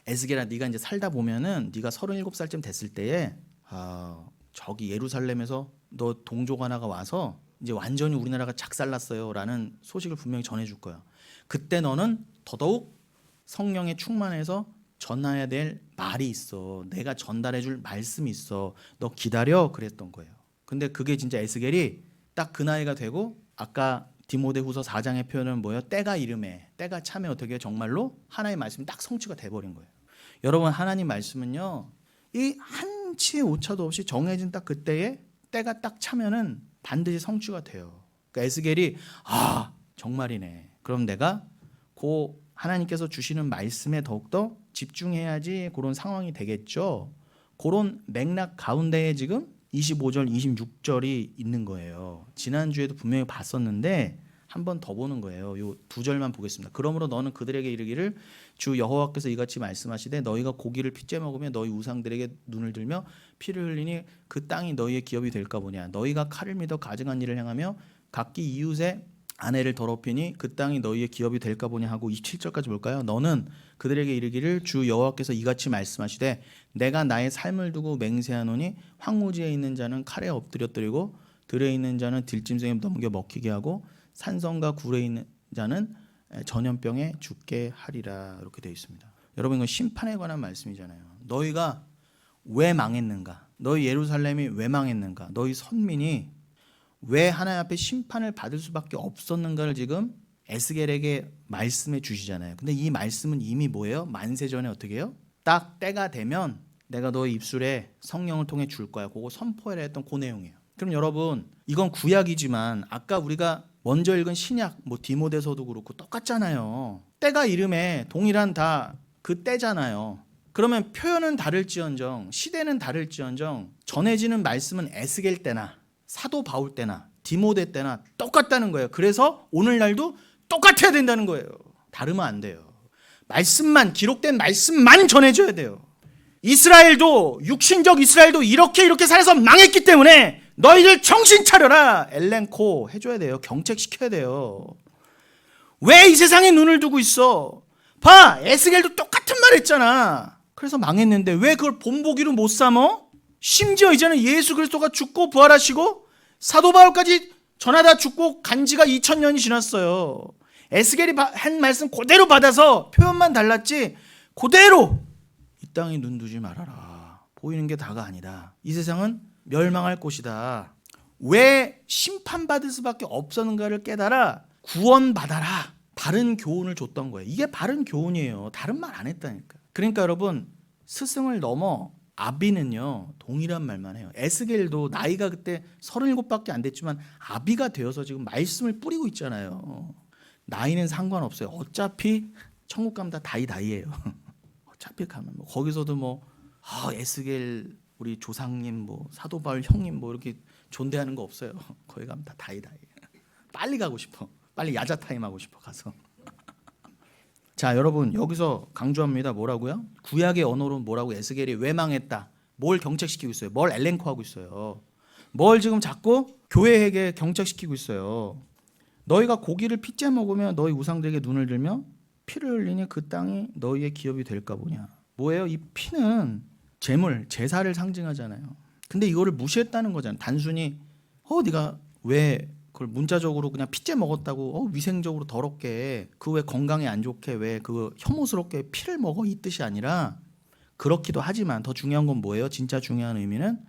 에스겔아, 네가 이제 살다 보면은 네가 37살쯤 됐을 때에 저기 예루살렘에서 너 동족 하나가 와서 이제 완전히 우리나라가 작살났어요라는 소식을 분명히 전해줄 거야. 그때 너는 더더욱 성령에 충만해서 전해야 될 말이 있어. 내가 전달해줄 말씀이 있어. 너 기다려, 그랬던 거예요. 근데 그게 진짜 에스겔이 딱 그 나이가 되고, 아까 디모데후서 4장의 표현은 뭐예요? 때가 이름에, 때가 참에 어떻게 정말로 하나님의 말씀이 딱 성취가 돼버린 거예요. 여러분, 하나님 말씀은요, 이 한치의 오차도 없이 정해진 딱 그때에 때가 딱 차면은 반드시 성취가 돼요. 그러니까 에스겔이 정말이네. 그럼 내가 그 하나님께서 주시는 말씀에 더욱더 집중해야지, 그런 상황이 되겠죠. 그런 맥락 가운데에 지금 25절, 26절이 있는 거예요. 지난주에도 분명히 봤었는데 한 번 더 보는 거예요. 요 두 절만 보겠습니다. 그러므로 너는 그들에게 이르기를 주 여호와께서 이같이 말씀하시되 너희가 고기를 핏째 먹으며 너희 우상들에게 눈을 들며 피를 흘리니 그 땅이 너희의 기업이 될까 보냐. 너희가 칼을 믿어 가증한 일을 행하며 각기 이웃의 아내를 더럽히니 그 땅이 너희의 기업이 될까 보냐 하고 27절까지 볼까요? 너는 그들에게 이르기를 주 여호와께서 이같이 말씀하시되 내가 나의 삶을 두고 맹세하노니 황무지에 있는 자는 칼에 엎드려뜨리고 들에 있는 자는 들짐승에 넘겨 먹히게 하고 산성과 굴에 있는 자는 전염병에 죽게 하리라. 이렇게 되어 있습니다. 여러분, 이건 심판에 관한 말씀이잖아요. 너희가 왜 망했는가? 너희 예루살렘이 왜 망했는가? 너희 선민이 왜 하나님 앞에 심판을 받을 수밖에 없었는가를 지금 에스겔에게 말씀해 주시잖아요. 근데 이 말씀은 이미 뭐예요? 만세전에 어떻게 해요? 딱 때가 되면 내가 너의 입술에 성령을 통해 줄 거야. 그거 선포해라 했던 그 내용이에요. 그럼 여러분, 이건 구약이지만 아까 우리가 먼저 읽은 신약, 디모데서도 그렇고 똑같잖아요. 때가 이름에 동일한 다 그 때잖아요. 그러면 표현은 다를지언정, 시대는 다를지언정, 전해지는 말씀은 에스겔 때나 사도 바울 때나 디모데 때나 똑같다는 거예요. 그래서 오늘날도 똑같아야 된다는 거예요. 다르면 안 돼요. 말씀만, 기록된 말씀만 전해줘야 돼요. 이스라엘도, 육신적 이스라엘도 이렇게 살아서 망했기 때문에 너희들 정신 차려라, 엘렌코 해줘야 돼요. 경책시켜야 돼요. 왜 이 세상에 눈을 두고 있어? 봐, 에스겔도 똑같은 말 했잖아. 그래서 망했는데 왜 그걸 본보기로 못 삼어? 심지어 이제는 예수 그리스도가 죽고 부활하시고 사도 바울까지 전하다 죽고 간 지가 2000년이 지났어요. 에스겔이 한 말씀 그대로 받아서 표현만 달랐지 그대로 이 땅에 눈 두지 말아라. 보이는 게 다가 아니다. 이 세상은 멸망할 곳이다. 왜 심판받을 수밖에 없었는가를 깨달아 구원받아라. 바른 교훈을 줬던 거예요. 이게 바른 교훈이에요. 다른 말 안 했다니까. 그러니까 여러분, 스승을 넘어 아비는요 동일한 말만 해요. 에스겔도 나이가 그때 37밖에 안 됐지만 아비가 되어서 지금 말씀을 뿌리고 있잖아요. 나이는 상관없어요. 어차피 천국 가면 다 다이다이예요. 어차피 가면 뭐 거기서도 뭐 에스겔 우리 조상님 뭐 사도 바울 형님 뭐 이렇게 존대하는 거 없어요. 거기 가면 다 다이다이. 빨리 가고 싶어. 빨리 야자 타임 하고 싶어 가서. 자, 여러분 여기서 강조합니다. 뭐라고요? 구약의 언어로 뭐라고 에스겔이 왜 망했다. 뭘 경책시키고 있어요? 뭘 엘렌코하고 있어요? 뭘 지금 자꾸 교회에게 경책시키고 있어요? 너희가 고기를 핏째 먹으며 너희 우상들에게 눈을 들며 피를 흘리니 그 땅이 너희의 기업이 될까 보냐. 뭐예요? 이 피는 제물, 제사를 상징하잖아요. 근데 이거를 무시했다는 거잖아요. 단순히 네가 왜 그걸 문자적으로 그냥 핏째 먹었다고 위생적으로 더럽게 그 왜 건강에 안 좋게 왜 그 혐오스럽게 피를 먹어 이 뜻이 아니라 그렇기도 하지만 더 중요한 건 뭐예요? 진짜 중요한 의미는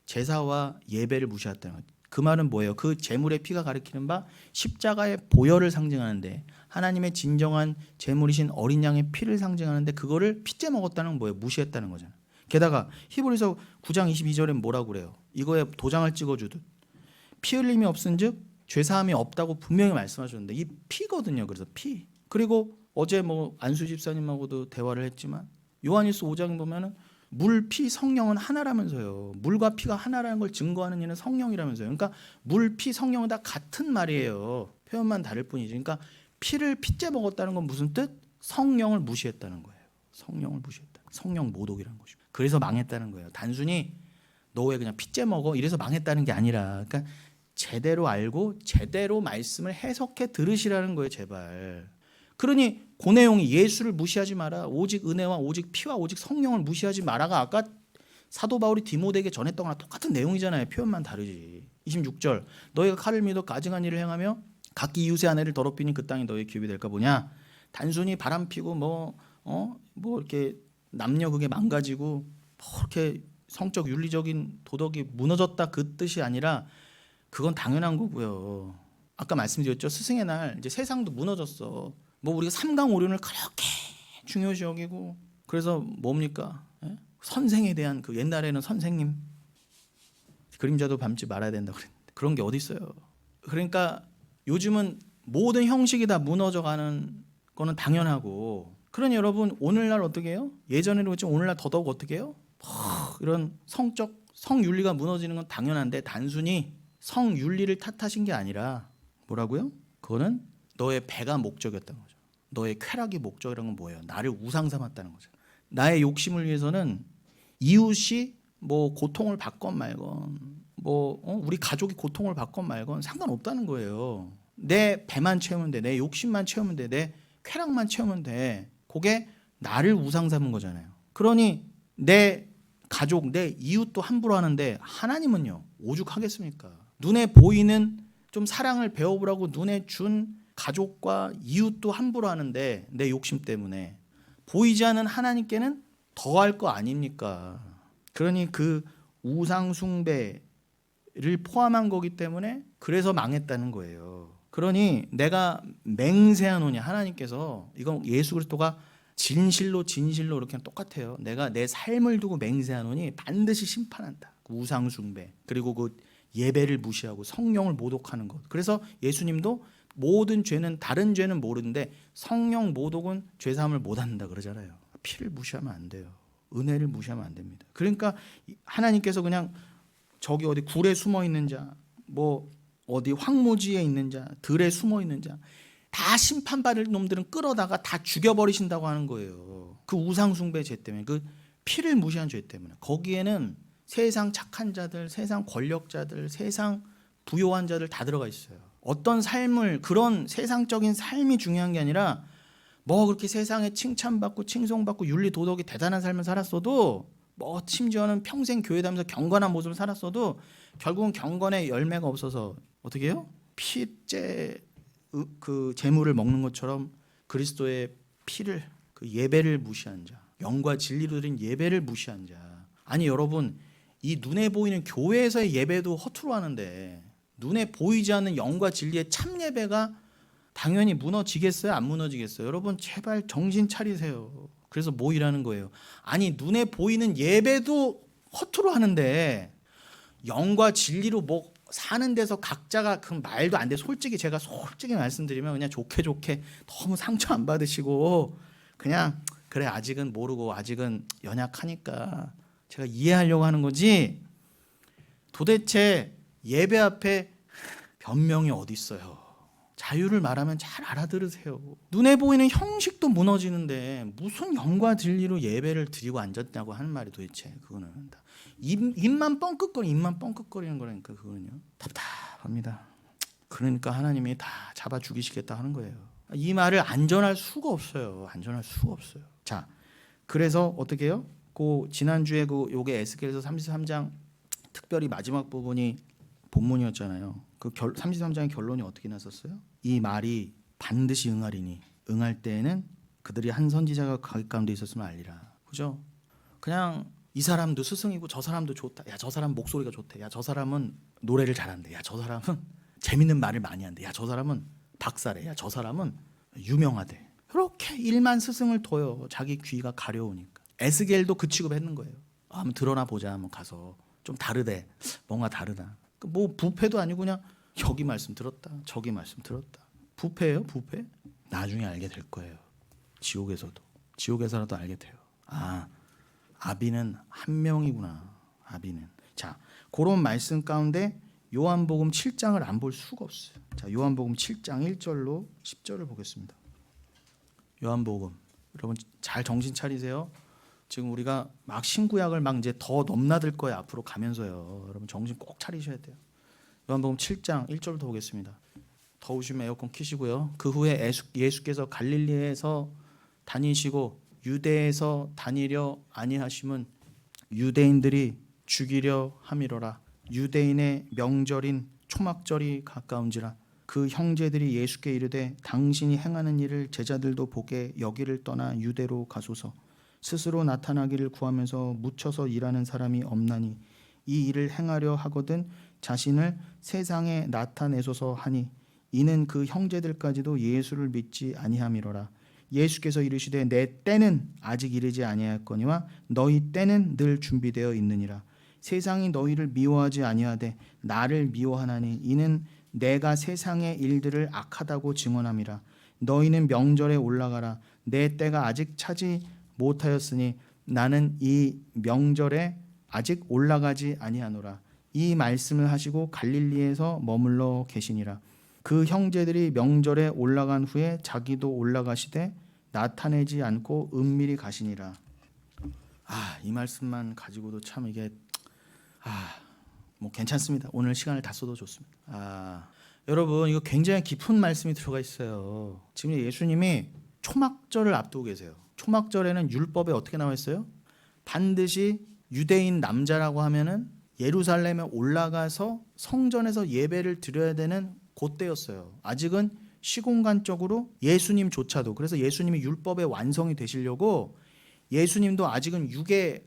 제사와 예배를 무시했다는 거예요. 그 말은 뭐예요? 그 제물의 피가 가리키는 바 십자가의 보혈을 상징하는데 하나님의 진정한 제물이신 어린 양의 피를 상징하는데 그거를 핏째 먹었다는 건 뭐예요? 무시했다는 거잖아요. 게다가 히브리서 9장 22절에 뭐라고 그래요? 이거에 도장을 찍어주듯 피 흘림이 없은즉 죄사함이 없다고 분명히 말씀하셨는데 이 피거든요. 그래서 피. 그리고 어제 뭐 안수 집사님하고도 대화를 했지만 요한일서 5장에 보면은 물, 피, 성령은 하나라면서요. 물과 피가 하나라는 걸 증거하는 이는 성령이라면서요. 그러니까 물, 피, 성령은 다 같은 말이에요. 표현만 다를 뿐이지. 그러니까 피를 핏째 먹었다는 건 무슨 뜻? 성령을 무시했다는 거예요. 성령을 무시했다. 성령 모독이라는 것이죠. 그래서 망했다는 거예요. 단순히 너 왜 그냥 핏째 먹어? 이래서 망했다는 게 아니라 그러니까 제대로 알고 제대로 말씀을 해석해 들으시라는 거예요. 제발. 그러니 그 내용이 예수를 무시하지 마라. 오직 은혜와 오직 피와 오직 성령을 무시하지 마라가 아까 사도 바울이 디모데에게 전했던 거랑 똑같은 내용이잖아요. 표현만 다르지. 26절 너희가 칼을 믿어 가증한 일을 행하며 각기 이웃의 아내를 더럽히니 그 땅이 너희의 기업이 될까 보냐. 단순히 바람 피고 뭐 이렇게 남녀 그게 망가지고 이렇게 성적 윤리적인 도덕이 무너졌다 그 뜻이 아니라 그건 당연한 거고요. 아까 말씀드렸죠. 스승의 날 이제 세상도 무너졌어. 뭐 우리가 삼강오륜을 그렇게 중요시 여기고 그래서 뭡니까? 선생에 대한 그 옛날에는 선생님 그림자도 밟지 말아야 된다고 그랬는데 그런 게 어디 있어요. 그러니까 요즘은 모든 형식이 다 무너져가는 거는 당연하고 그러니 여러분 오늘날 어떻게 해요? 예전에는 그렇지만 오늘날 더더욱 어떻게 해요? 이런 성윤리가 무너지는 건 당연한데 단순히 성윤리를 탓하신 게 아니라 뭐라고요? 그거는 너의 배가 목적이었다는 거죠. 너의 쾌락이 목적이라는 건 뭐예요? 나를 우상 삼았다는 거죠. 나의 욕심을 위해서는 이웃이 뭐 고통을 받건 말건 뭐 우리 가족이 고통을 받건 말건 상관없다는 거예요. 내 배만 채우면 돼. 내 욕심만 채우면 돼. 내 쾌락만 채우면 돼. 그게 나를 우상 삼은 거잖아요. 그러니 내 가족, 내 이웃도 함부로 하는데 하나님은요 오죽하겠습니까? 눈에 보이는 좀 사랑을 배워보라고 눈에 준 가족과 이웃도 함부로 하는데 내 욕심 때문에 보이지 않는 하나님께는 더할 거 아닙니까? 그러니 그 우상 숭배를 포함한 거기 때문에 그래서 망했다는 거예요. 그러니 내가 맹세하노니 하나님께서 이건 예수 그리스도가 진실로 이렇게 똑같아요. 내가 내 삶을 두고 맹세하노니 반드시 심판한다. 우상 숭배 그리고 그 예배를 무시하고 성령을 모독하는 것. 그래서 예수님도 모든 죄는 다른 죄는 모르는데 성령 모독은 죄사함을 못한다 그러잖아요. 피를 무시하면 안 돼요. 은혜를 무시하면 안 됩니다. 그러니까 하나님께서 그냥 저기 어디 굴에 숨어 있는 자, 뭐 어디 황무지에 있는 자, 들에 숨어 있는 자, 다 심판받을 놈들은 끌어다가 다 죽여버리신다고 하는 거예요. 그 우상 숭배 죄 때문에, 그 피를 무시한 죄 때문에. 거기에는 세상 착한 자들, 세상 권력자들, 세상 부요한 자들 다 들어가 있어요. 어떤 삶을, 그런 세상적인 삶이 중요한 게 아니라 뭐 그렇게 세상에 칭찬받고 칭송받고 윤리 도덕이 대단한 삶을 살았어도, 뭐 심지어는 평생 교회 다니면서 경건한 모습을 살았어도 결국은 경건의 열매가 없어서 어떻게 해요? 피째 그 재물을 먹는 것처럼 그리스도의 피를, 그 예배를 무시한 자, 영과 진리로 드린 예배를 무시한 자. 아니 여러분, 이 눈에 보이는 교회에서의 예배도 허투루 하는데 눈에 보이지 않는 영과 진리의 참 예배가 당연히 무너지겠어요? 안 무너지겠어요? 여러분 제발 정신 차리세요. 그래서 모이라는 거예요. 아니 눈에 보이는 예배도 허투루 하는데 영과 진리로 뭐 사는 데서 각자가 그 말도 안 돼. 제가 솔직히 말씀드리면 그냥 좋게 너무 상처 안 받으시고 그냥 그래 아직은 모르고 아직은 연약하니까 제가 이해하려고 하는 거지. 도대체 예배 앞에 변명이 어디 있어요? 자유를 말하면 잘 알아들으세요. 눈에 보이는 형식도 무너지는데 무슨 영과 진리로 예배를 드리고 앉았냐고 하는 말이 도대체 그거는 입만 뻥끗거리는 거라니까 그거는요. 답답합니다. 그러니까 하나님이 다 잡아 죽이시겠다 하는 거예요. 이 말을 안전할 수가 없어요. 자, 그래서 어떻게 해요? 지난주에 요게 에스겔서 33장 특별히 마지막 부분이 본문이었잖아요. 33장의 결론이 어떻게 났었어요? 이 말이 반드시 응하리니 응할 때에는 그들이 한 선지자가 가기 가운데 있었으면 알리라. 그죠? 그냥 이 사람도 스승이고 저 사람도 좋다. 야, 저 사람 목소리가 좋대. 야, 저 사람은 노래를 잘한대. 야, 저 사람은 재밌는 말을 많이 한대. 야, 저 사람은 박사래. 야, 저 사람은 유명하대. 이렇게 일만 스승을 둬요. 자기 귀가 가려우니까. 에스겔도 그 취급했는 거예요. 한번 드러나 보자. 한번 가서 좀 다르대. 뭔가 다르다. 뭐 부패도 아니고 그냥 여기 말씀 들었다. 저기 말씀 들었다. 부패예요, 부패? 나중에 알게 될 거예요. 지옥에서라도 알게 돼요. 아, 아비는 한 명이구나. 아비는. 자, 그런 말씀 가운데 요한복음 7장을 안 볼 수가 없어요. 자, 요한복음 7장 1절로 10절을 보겠습니다. 요한복음. 여러분 잘 정신 차리세요. 지금 우리가 막 신구약을 막 이제 더 넘나들 거예요. 앞으로 가면서요. 여러분 정신 꼭 차리셔야 돼요. 요한복음 7장 1절부터 보겠습니다. 더우시면 에어컨 켜시고요. 그 후에 예수께서 갈릴리에서 다니시고 유대에서 다니려 아니하심은 유대인들이 죽이려 함이로라. 유대인의 명절인 초막절이 가까운지라. 그 형제들이 예수께 이르되 당신이 행하는 일을 제자들도 보게 여기를 떠나 유대로 가소서. 스스로 나타나기를 구하면서 묻혀서 일하는 사람이 없나니 이 일을 행하려 하거든 자신을 세상에 나타내소서 하니 이는 그 형제들까지도 예수를 믿지 아니함이로라. 예수께서 이르시되 내 때는 아직 이르지 아니하였거니와 너희 때는 늘 준비되어 있느니라. 세상이 너희를 미워하지 아니하되 나를 미워하나니 이는 내가 세상의 일들을 악하다고 증언함이라. 너희는 명절에 올라가라. 내 때가 아직 차지 못하였으니 나는 이 명절에 아직 올라가지 아니하노라. 이 말씀을 하시고 갈릴리에서 머물러 계시니라. 그 형제들이 명절에 올라간 후에 자기도 올라가시되 나타내지 않고 은밀히 가시니라. 이 말씀만 가지고도 참 이게 뭐 괜찮습니다. 오늘 시간을 다 써도 좋습니다. 여러분 이거 굉장히 깊은 말씀이 들어가 있어요. 지금 예수님이 초막절을 앞두고 계세요. 초막절에는 율법에 어떻게 나와 있어요? 반드시 유대인 남자라고 하면은 예루살렘에 올라가서 성전에서 예배를 드려야 되는 그때였어요. 아직은 시공간적으로 예수님조차도, 그래서 예수님이 율법의 완성이 되시려고 예수님도 아직은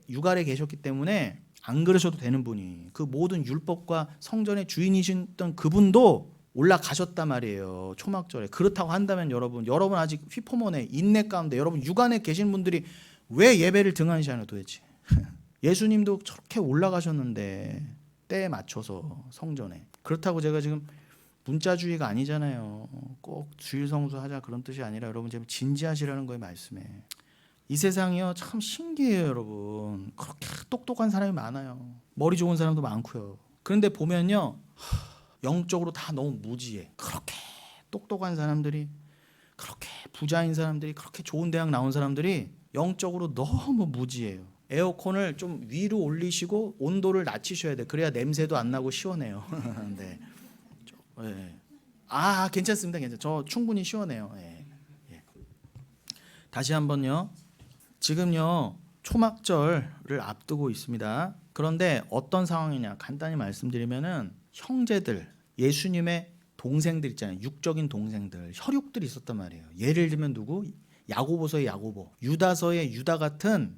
육아래 계셨기 때문에 안 그러셔도 되는 분이, 그 모든 율법과 성전의 주인이셨던 그분도 올라가셨단 말이에요. 초막절에. 그렇다고 한다면 여러분 아직 휘포머네 인내 가운데 여러분 육안에 계신 분들이 왜 예배를 등한시하냐 도대체. 예수님도 저렇게 올라가셨는데 때에 맞춰서 성전에. 그렇다고 제가 지금 문자주의가 아니잖아요. 꼭 주일 성수하자 그런 뜻이 아니라 여러분 지금 진지하시라는 거예요. 말씀에. 이 세상이요 참 신기해요. 여러분 그렇게 똑똑한 사람이 많아요. 머리 좋은 사람도 많고요. 그런데 보면요 영적으로 다 너무 무지해. 그렇게 똑똑한 사람들이, 그렇게 부자인 사람들이, 그렇게 좋은 대학 나온 사람들이 영적으로 너무 무지해요. 에어컨을 좀 위로 올리시고 온도를 낮추셔야 돼. 그래야 냄새도 안 나고 시원해요. 네. 네. 괜찮습니다. 저 충분히 시원해요. 네. 네. 다시 한번요. 지금요 초막절을 앞두고 있습니다. 그런데 어떤 상황이냐 간단히 말씀드리면은 형제들, 예수님의 동생들 있잖아요. 육적인 동생들, 혈육들이 있었단 말이에요. 예를 들면 누구? 야고보서의 야고보, 유다서의 유다 같은.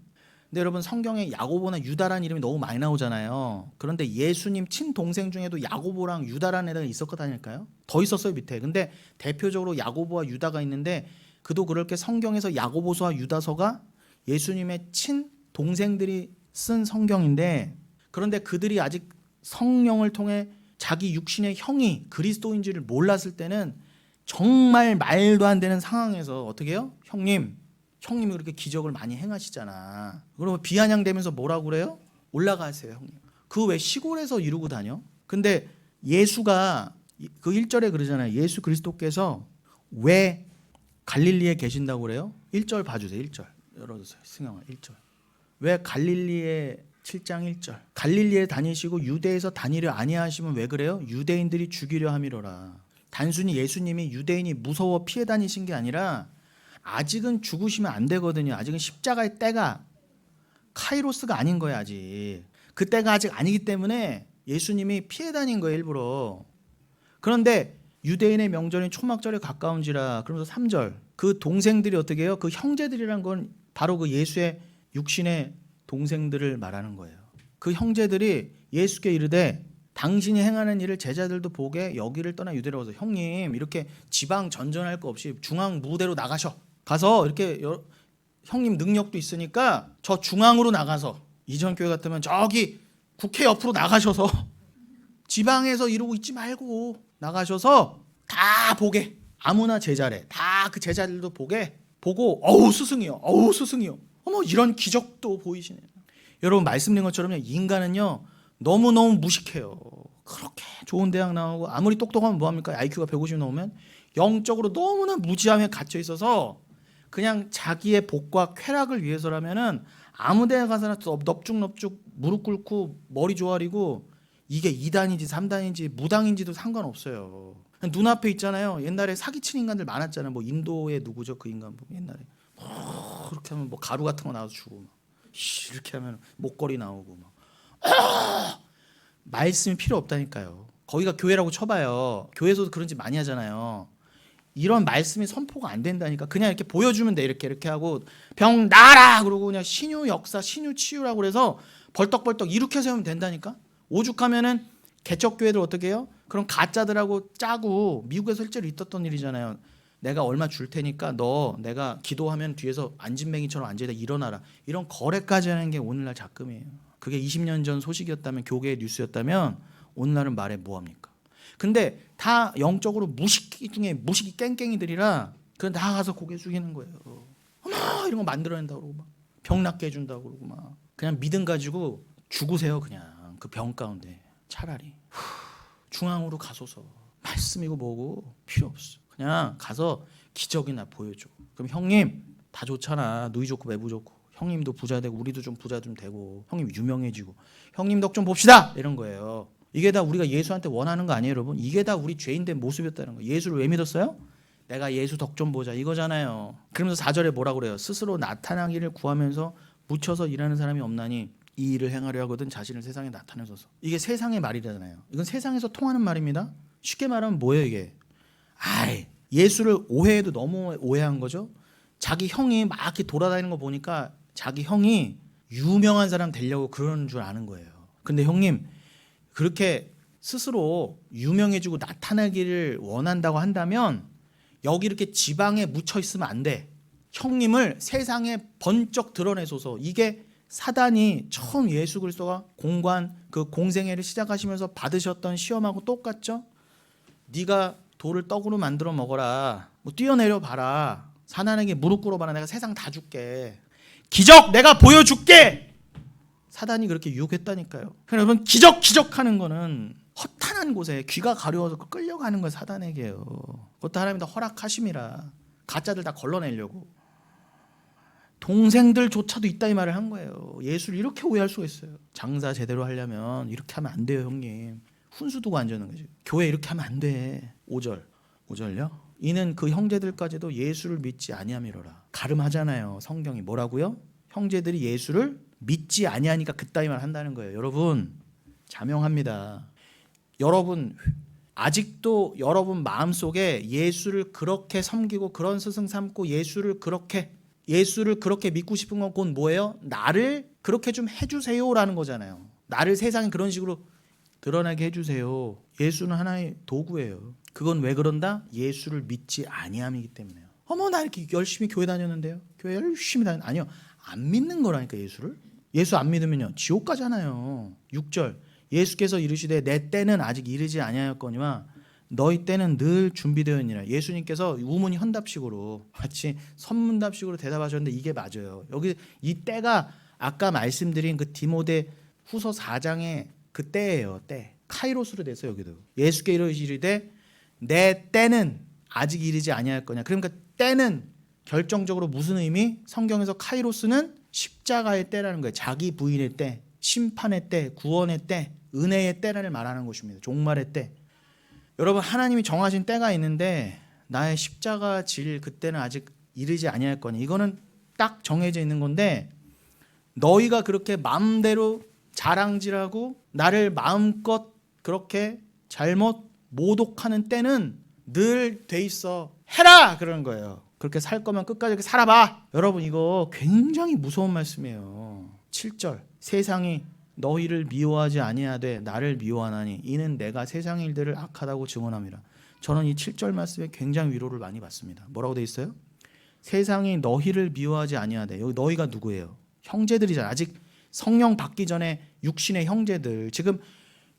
근데 여러분 성경에 야고보나 유다라는 이름이 너무 많이 나오잖아요. 그런데 예수님 친동생 중에도 야고보랑 유다라는 애가 있었거든요. 더 있었어요 밑에. 근데 대표적으로 야고보와 유다가 있는데 그도 그렇게 성경에서 야고보서와 유다서가 예수님의 친 동생들이 쓴 성경인데, 그런데 그들이 아직 성령을 통해 자기 육신의 형이 그리스도인지를 몰랐을 때는 정말 말도 안 되는 상황에서 어떻게 해요? 형님이 그렇게 기적을 많이 행하시잖아. 그러면 비아냥대면서 뭐라고 그래요? 올라가세요, 형님. 그 왜 시골에서 이루고 다녀? 근데 예수가 그 1절에 그러잖아요. 예수 그리스도께서 왜 갈릴리에 계신다고 그래요? 1절 봐주세요. 1절 열어주세요. 승영아 1절. 왜 갈릴리에 7장 1절. 갈릴리에 다니시고 유대에서 다니려 아니하시면 왜 그래요? 유대인들이 죽이려 함이로라. 단순히 예수님이 유대인이 무서워 피해 다니신 게 아니라 아직은 죽으시면 안 되거든요. 아직은 십자가의 때가 카이로스가 아닌 거예요. 아직 그 때가 아직 아니기 때문에 예수님이 피해 다닌 거예요. 일부러. 그런데 유대인의 명절인 초막절에 가까운지라. 그러면서 3절 그 동생들이 어떻게 해요? 그 형제들이란 건 바로 그 예수의 육신의 동생들을 말하는 거예요. 그 형제들이 예수께 이르되 당신이 행하는 일을 제자들도 보게 여기를 떠나 유대로 와서 형님 이렇게 지방 전전할 거 없이 중앙 무대로 나가셔. 가서 이렇게 형님 능력도 있으니까 저 중앙으로 나가서 이전 교회 같으면 저기 국회 옆으로 나가셔서 지방에서 이러고 있지 말고 나가셔서 다 보게. 아무나 제자래. 다 그 제자들도 보게. 보고 어우 스승이요. 어우 스승이요. 어머 이런 기적도 보이시네요. 여러분 말씀드린 것처럼 인간은요 너무너무 무식해요. 그렇게 좋은 대학 나오고 아무리 똑똑하면 뭐합니까? IQ가 150 넘으면 영적으로 너무나 무지함에 갇혀 있어서 그냥 자기의 복과 쾌락을 위해서라면은 아무 데 가서나 넙죽넙죽 무릎 꿇고 머리 조아리고 이게 2단인지 3단인지 무당인지도 상관없어요. 눈앞에 있잖아요. 옛날에 사기친 인간들 많았잖아요. 뭐 인도의 누구죠? 그 인간 옛날에 그렇게 하면 뭐 가루 같은 거 나와서 주고 막. 이렇게 하면 목걸이 나오고 막. 말씀이 필요 없다니까요. 거기가 교회라고 쳐봐요. 교회에서도 그런 짓 많이 하잖아요. 이런 말씀이 선포가 안 된다니까. 그냥 이렇게 보여주면 돼. 이렇게 하고 병 나라 그러고 그냥 신유 역사 신유 치유라고 그래서 벌떡벌떡 이렇게 세우면 된다니까. 오죽하면은 개척교회들 어떻게 해요? 그럼 가짜들하고 짜고. 미국에서 실제로 있었던 일이잖아요. 내가 얼마 줄 테니까 너 내가 기도하면 뒤에서 안진뱅이처럼 앉아있다 일어나라. 이런 거래까지 하는 게 오늘날 작금이에요. 그게 20년 전 소식이었다면, 교계의 뉴스였다면 오늘날은 말해 뭐합니까? 근데 다 영적으로 무식이 중에 무식이 깽깽이들이라 그냥 나가서 고개 숙이는 거예요. 어머 이런 거 만들어낸다고 그러고 막 병 낫게 해준다고 그러고 막 그냥 믿음 가지고 죽으세요. 그냥 그 병 가운데 차라리 중앙으로 가소서. 말씀이고 뭐고 필요 없어. 그냥 가서 기적이나 보여줘. 그럼 형님 다 좋잖아. 누이 좋고 매부 좋고 형님도 부자 되고 우리도 좀 부자 좀 되고 형님 유명해지고 형님 덕 좀 봅시다 이런 거예요. 이게 다 우리가 예수한테 원하는 거 아니에요 여러분? 이게 다 우리 죄인된 모습이었다는 거예요. 예수를 왜 믿었어요? 내가 예수 덕 좀 보자 이거잖아요. 그러면서 4절에 뭐라고 그래요? 스스로 나타나기를 구하면서 묻혀서 일하는 사람이 없나니 이 일을 행하려 하거든 자신을 세상에 나타내소서. 이게 세상의 말이잖아요. 이건 세상에서 통하는 말입니다. 쉽게 말하면 뭐예요 이게? 예수를 오해해도 너무 오해한 거죠. 자기 형이 막 이렇게 돌아다니는 거 보니까 자기 형이 유명한 사람 되려고 그러는 줄 아는 거예요. 근데 형님 그렇게 스스로 유명해지고 나타나기를 원한다고 한다면 여기 이렇게 지방에 묻혀 있으면 안 돼. 형님을 세상에 번쩍 드러내소서. 이게 사단이 처음 예수 그리스도가 공관 그 공생애를 시작하시면서 받으셨던 시험하고 똑같죠. 네가 돌을 떡으로 만들어 먹어라. 뭐 뛰어내려 봐라. 사단에게 무릎 꿇어 봐라. 내가 세상 다 줄게. 기적 내가 보여줄게. 사단이 그렇게 유혹했다니까요. 여러분 기적하는 거는 허탄한 곳에 귀가 가려워서 끌려가는 거예요. 사단에게요. 그것도 하나님이 다 허락하심이라. 가짜들 다 걸러내려고. 동생들조차도 있다 이 말을 한 거예요. 예수를 이렇게 오해할 수가 있어요. 장사 제대로 하려면 이렇게 하면 안 돼요 형님. 훈수 두고 앉는 거지. 교회 이렇게 하면 안 돼. 5절요? 이는 그 형제들까지도 예수를 믿지 아니함이로라. 가름하잖아요. 성경이 뭐라고요? 형제들이 예수를 믿지 아니하니까 그따위 말 한다는 거예요. 여러분 자명합니다. 여러분 아직도 여러분 마음속에 예수를 그렇게 섬기고 그런 스승 삼고 예수를 그렇게 믿고 싶은 건 곧 뭐예요? 나를 그렇게 좀 해주세요라는 거잖아요. 나를 세상에 그런 식으로 드러나게 해주세요. 예수는 하나의 도구예요. 그건 왜 그런다? 예수를 믿지 아니함이기 때문에요. 어머 나 이렇게 열심히 교회 다녔는데요. 교회 열심히 아니요. 안 믿는 거라니까 예수를. 예수 안 믿으면요 지옥 가잖아요. 6절 예수께서 이르시되 내 때는 아직 이르지 아니하였거니와 너희 때는 늘 준비되었니라. 예수님께서 우문 현답식으로 마치 선문답식으로 대답하셨는데 이게 맞아요. 여기 이 때가 아까 말씀드린 그 디모데 후서 4장의 그 때예요. 때 카이로스로 돼서 여기도 예수께 이르시되 내 때는 아직 이르지 아니할 거냐. 그러니까 때는 결정적으로 무슨 의미? 성경에서 카이로스는 십자가의 때라는 거예요. 자기 부인의 때, 심판의 때, 구원의 때, 은혜의 때를 말하는 것입니다. 종말의 때. 여러분 하나님이 정하신 때가 있는데 나의 십자가 질 그때는 아직 이르지 아니할 거니. 이거는 딱 정해져 있는 건데 너희가 그렇게 마음대로 자랑질하고 나를 마음껏 그렇게 잘못 모독하는 때는 늘 돼 있어. 해라 그러는 거예요. 그렇게 살 거면 끝까지 이렇게 살아봐. 여러분 이거 굉장히 무서운 말씀이에요. 7절 세상이 너희를 미워하지 아니하되 나를 미워하나니 이는 내가 세상의 일들을 악하다고 증언함이라. 저는 이 7절 말씀에 굉장히 위로를 많이 받습니다. 뭐라고 돼 있어요? 세상이 너희를 미워하지 아니하되. 여기 너희가 누구예요? 형제들이잖아. 아직 성령 받기 전에 육신의 형제들. 지금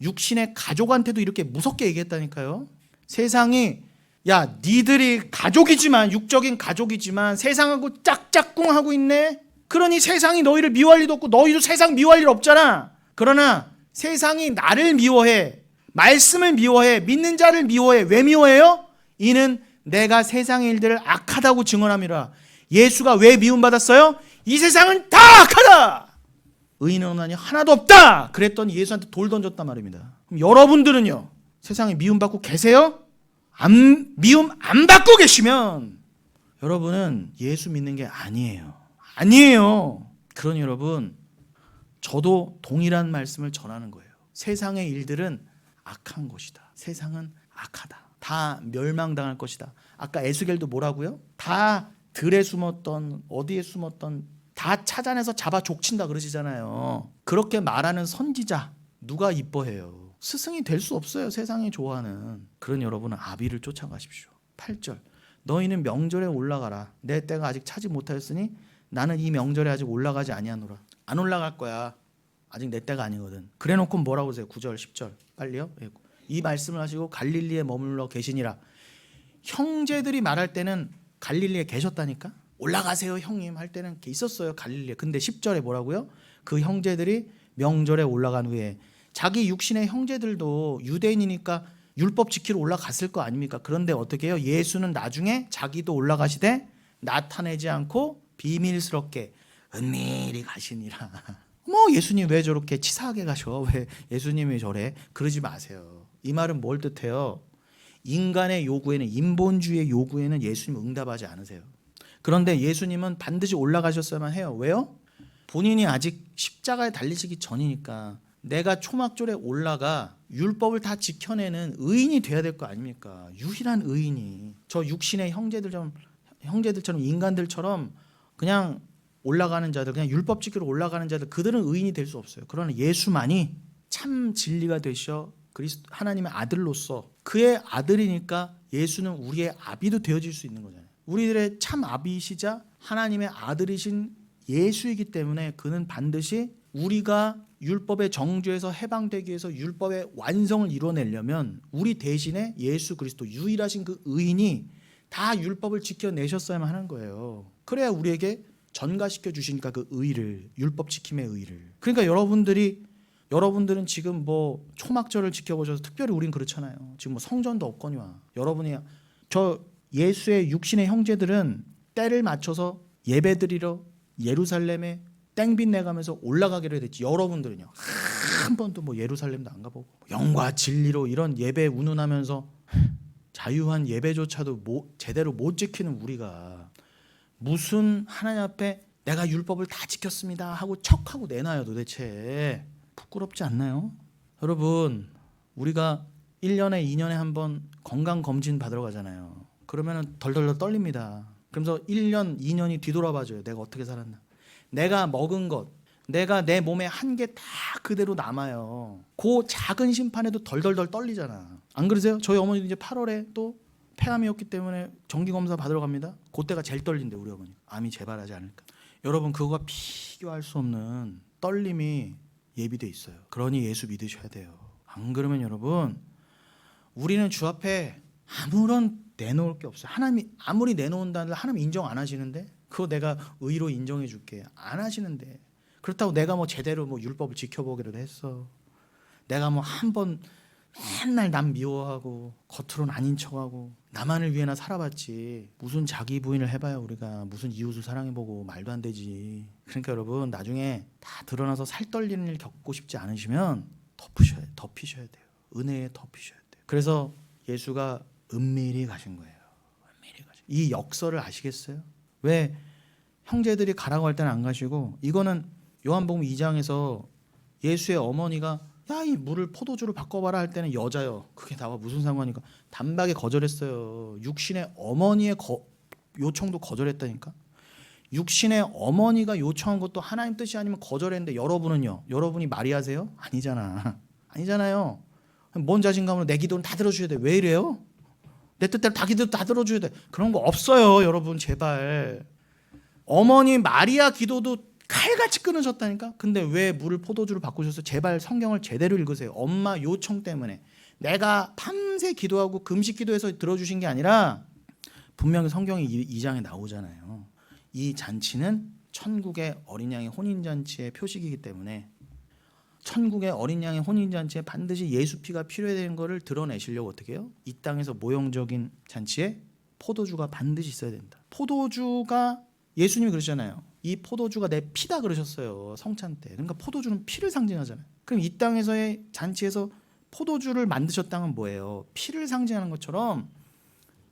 육신의 가족한테도 이렇게 무섭게 얘기했다니까요. 세상이 야 니들이 가족이지만 육적인 가족이지만 세상하고 짝짝꿍하고 있네. 그러니 세상이 너희를 미워할 리도 없고 너희도 세상 미워할 일 없잖아. 그러나 세상이 나를 미워해. 말씀을 미워해. 믿는 자를 미워해. 왜 미워해요? 이는 내가 세상의 일들을 악하다고 증언함이라. 예수가 왜 미움받았어요? 이 세상은 다 악하다. 의인은 아니 하나도 없다. 그랬더니 예수한테 돌 던졌단 말입니다. 그럼 여러분들은요 세상에 미움받고 계세요? 미움 안 받고 계시면 여러분은 예수 믿는 게 아니에요. 그러니 여러분 저도 동일한 말씀을 전하는 거예요. 세상의 일들은 악한 것이다. 세상은 악하다. 다 멸망당할 것이다. 아까 에스겔도 뭐라고요? 다 들에 숨었던 어디에 숨었던 다 찾아내서 잡아 족친다 그러시잖아요. 그렇게 말하는 선지자 누가 이뻐해요? 스승이 될 수 없어요. 세상이 좋아하는. 그런 여러분은 아비를 쫓아가십시오. 8절 너희는 명절에 올라가라. 내 때가 아직 차지 못하였으니 나는 이 명절에 아직 올라가지 아니하노라. 안 올라갈 거야. 아직 내 때가 아니거든. 그래놓고 뭐라고 하세요? 9절 10절 빨리요. 이 말씀을 하시고 갈릴리에 머물러 계시니라. 형제들이 말할 때는 갈릴리에 계셨다니까. 올라가세요 형님 할 때는 있었어요 갈릴리에. 근데 10절에 뭐라고요? 그 형제들이 명절에 올라간 후에 자기 육신의 형제들도 유대인이니까 율법 지키러 올라갔을 거 아닙니까? 그런데 어떻게 해요? 예수는 나중에 자기도 올라가시되 나타내지 않고 비밀스럽게 은밀히 가시니라. 뭐 예수님 왜 저렇게 치사하게 가셔? 왜 예수님이 저래? 그러지 마세요. 이 말은 뭘 뜻해요? 인간의 요구에는 인본주의의 요구에는 예수님 응답하지 않으세요. 그런데 예수님은 반드시 올라가셨어야만 해요. 왜요? 본인이 아직 십자가에 달리시기 전이니까. 내가 초막절에 올라가 율법을 다 지켜내는 의인이 돼야 될 거 아닙니까? 유일한 의인이 저 육신의 형제들처럼 인간들처럼 그냥 올라가는 자들, 그냥 율법 지키러 올라가는 자들, 그들은 의인이 될 수 없어요. 그러나 예수만이 참 진리가 되셔 그리스도 하나님의 아들로서 그의 아들이니까 예수는 우리의 아비도 되어질 수 있는 거잖아요. 우리들의 참 아비이시자 하나님의 아들이신 예수이기 때문에 그는 반드시 우리가 율법의 정죄에서 해방되기 위해서 율법의 완성을 이뤄내려면 우리 대신에 예수 그리스도 유일하신 그 의인이 다 율법을 지켜내셨어야만 하는 거예요. 그래야 우리에게 전가시켜 주시니까 그 의를, 율법 지킴의 의를. 그러니까 여러분들은 지금 뭐 초막절을 지켜보셔서 특별히 우린 그렇잖아요. 지금 뭐 성전도 없거니와 여러분이 저 예수의 육신의 형제들은 때를 맞춰서 예배드리러 예루살렘에 땡빛 내가면서 올라가기로 했지. 여러분들은요 한 번도 뭐 예루살렘도 안 가보고 영과 진리로 이런 예배 운운하면서 자유한 예배조차도 제대로 못 지키는 우리가 무슨 하나님 앞에 내가 율법을 다 지켰습니다 하고 척하고 내놔요. 도대체 부끄럽지 않나요? 여러분 우리가 1년에 2년에 한 번 건강검진 받으러 가잖아요. 그러면 덜덜덜 떨립니다. 그러면서 1년 2년이 뒤돌아봐줘요. 내가 어떻게 살았나. 내가 먹은 것, 내가 내 몸에 한 개 다 그대로 남아요. 그 작은 심판에도 덜덜덜 떨리잖아. 안 그러세요? 저희 어머니도 이제 8월에 또 폐암이었기 때문에 정기검사 받으러 갑니다. 그때가 제일 떨린대 우리 어머니. 암이 재발하지 않을까. 여러분 그거가 비교할 수 없는 떨림이 예비돼 있어요. 그러니 예수 믿으셔야 돼요. 안 그러면 여러분 우리는 주 앞에 아무런 내놓을 게 없어요. 하나님이 아무리 내놓은다는 하나님 인정 안 하시는데 그거 내가 의로 인정해 줄게 안 하시는데 그렇다고 내가 뭐 제대로 뭐 율법을 지켜보기라도 했어. 내가 뭐 한 번 맨날 남 미워하고 겉으로는 아닌 척하고 나만을 위해나 살아봤지 무슨 자기 부인을 해봐야 우리가 무슨 이웃을 사랑해보고 말도 안 되지. 그러니까 여러분 나중에 다 드러나서 살 떨리는 일 겪고 싶지 않으시면 덮이셔야 돼요. 은혜에 덮이셔야 돼요. 그래서 예수가 은밀히 가신 거예요. 은밀히 가신. 이 역설을 아시겠어요? 왜 형제들이 가라고 할 때는 안 가시고 이거는 요한복음 2장에서 예수의 어머니가 야 이 물을 포도주로 바꿔봐라 할 때는 여자요. 그게 나와 무슨 상관이니까 단박에 거절했어요. 육신의 어머니의 요청도 거절했다니까. 육신의 어머니가 요청한 것도 하나님 뜻이 아니면 거절했는데 여러분은요? 여러분이 마리아세요? 아니잖아. 아니잖아요. 뭔 자신감으로 내 기도는 다 들어줘야 돼. 왜 이래요? 내 뜻대로 다 기도 다 들어줘야 돼. 그런 거 없어요. 여러분 제발. 어머니 마리아 기도도 칼같이 끊어졌다니까. 근데 왜 물을 포도주로 바꾸셔서 제발 성경을 제대로 읽으세요. 엄마 요청 때문에 내가 밤새 기도하고 금식 기도해서 들어주신 게 아니라 분명히 성경이 2장에 나오잖아요. 이 잔치는 천국의 어린 양의 혼인잔치의 표식이기 때문에 천국의 어린 양의 혼인잔치에 반드시 예수 피가 필요해되는 것을 드러내시려고 어떻게 해요? 이 땅에서 모형적인 잔치에 포도주가 반드시 있어야 된다. 포도주가 예수님이 그러셨잖아요. 이 포도주가 내 피다 그러셨어요. 성찬 때. 그러니까 포도주는 피를 상징하잖아요. 그럼 이 땅에서의 잔치에서 포도주를 만드셨다는 건 뭐예요? 피를 상징하는 것처럼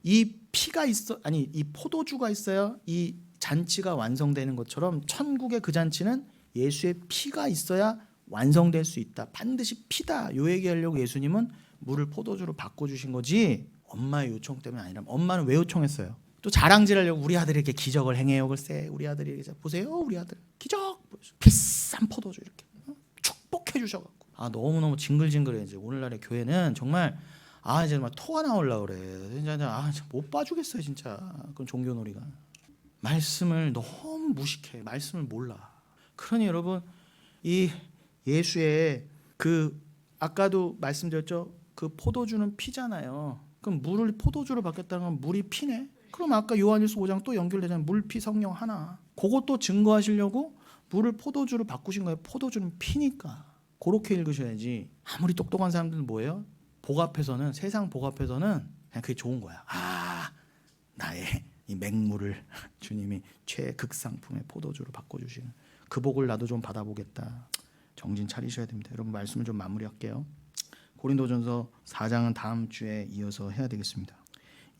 이 피가 있어 아니 이 포도주가 있어야 이 잔치가 완성되는 것처럼 천국의 그 잔치는 예수의 피가 있어야 완성될 수 있다. 반드시 피다. 요 얘기하려고 예수님은 물을 포도주로 바꿔주신 거지 엄마의 요청 때문에 아니라. 엄마는 왜 요청했어요? 또 자랑질하려고 우리 아들이 이렇게 기적을 행해요. 글쎄 우리 아들이 이렇게 보세요. 우리 아들 기적 비싼 포도주 이렇게 축복해 주셔갖고 너무너무 징글징글해. 이제 오늘날의 교회는 정말 이제 막 토가 나오려고 그래. 진짜 못 봐주겠어요 진짜. 그건 종교놀이가. 말씀을 너무 무식해. 말씀을 몰라. 그러니 여러분 이 예수의 그 아까도 말씀드렸죠. 그 포도주는 피잖아요. 그럼 물을 포도주로 바뀌었다는 건 물이 피네. 그럼 아까 요한일서 5장 또 연결되잖아요. 물, 피, 성령 하나. 그것도 증거하시려고 물을 포도주로 바꾸신 거예요. 포도주는 피니까. 그렇게 읽으셔야지. 아무리 똑똑한 사람들은 뭐예요? 복 앞에서는 세상 복 앞에서는 그냥 그게 좋은 거야. 나의 이 맹물을 주님이 최극상품의 포도주로 바꿔주시는 그 복을 나도 좀 받아보겠다. 정신 차리셔야 됩니다. 여러분 말씀을 좀 마무리할게요. 고린도전서 4장은 다음 주에 이어서 해야 되겠습니다.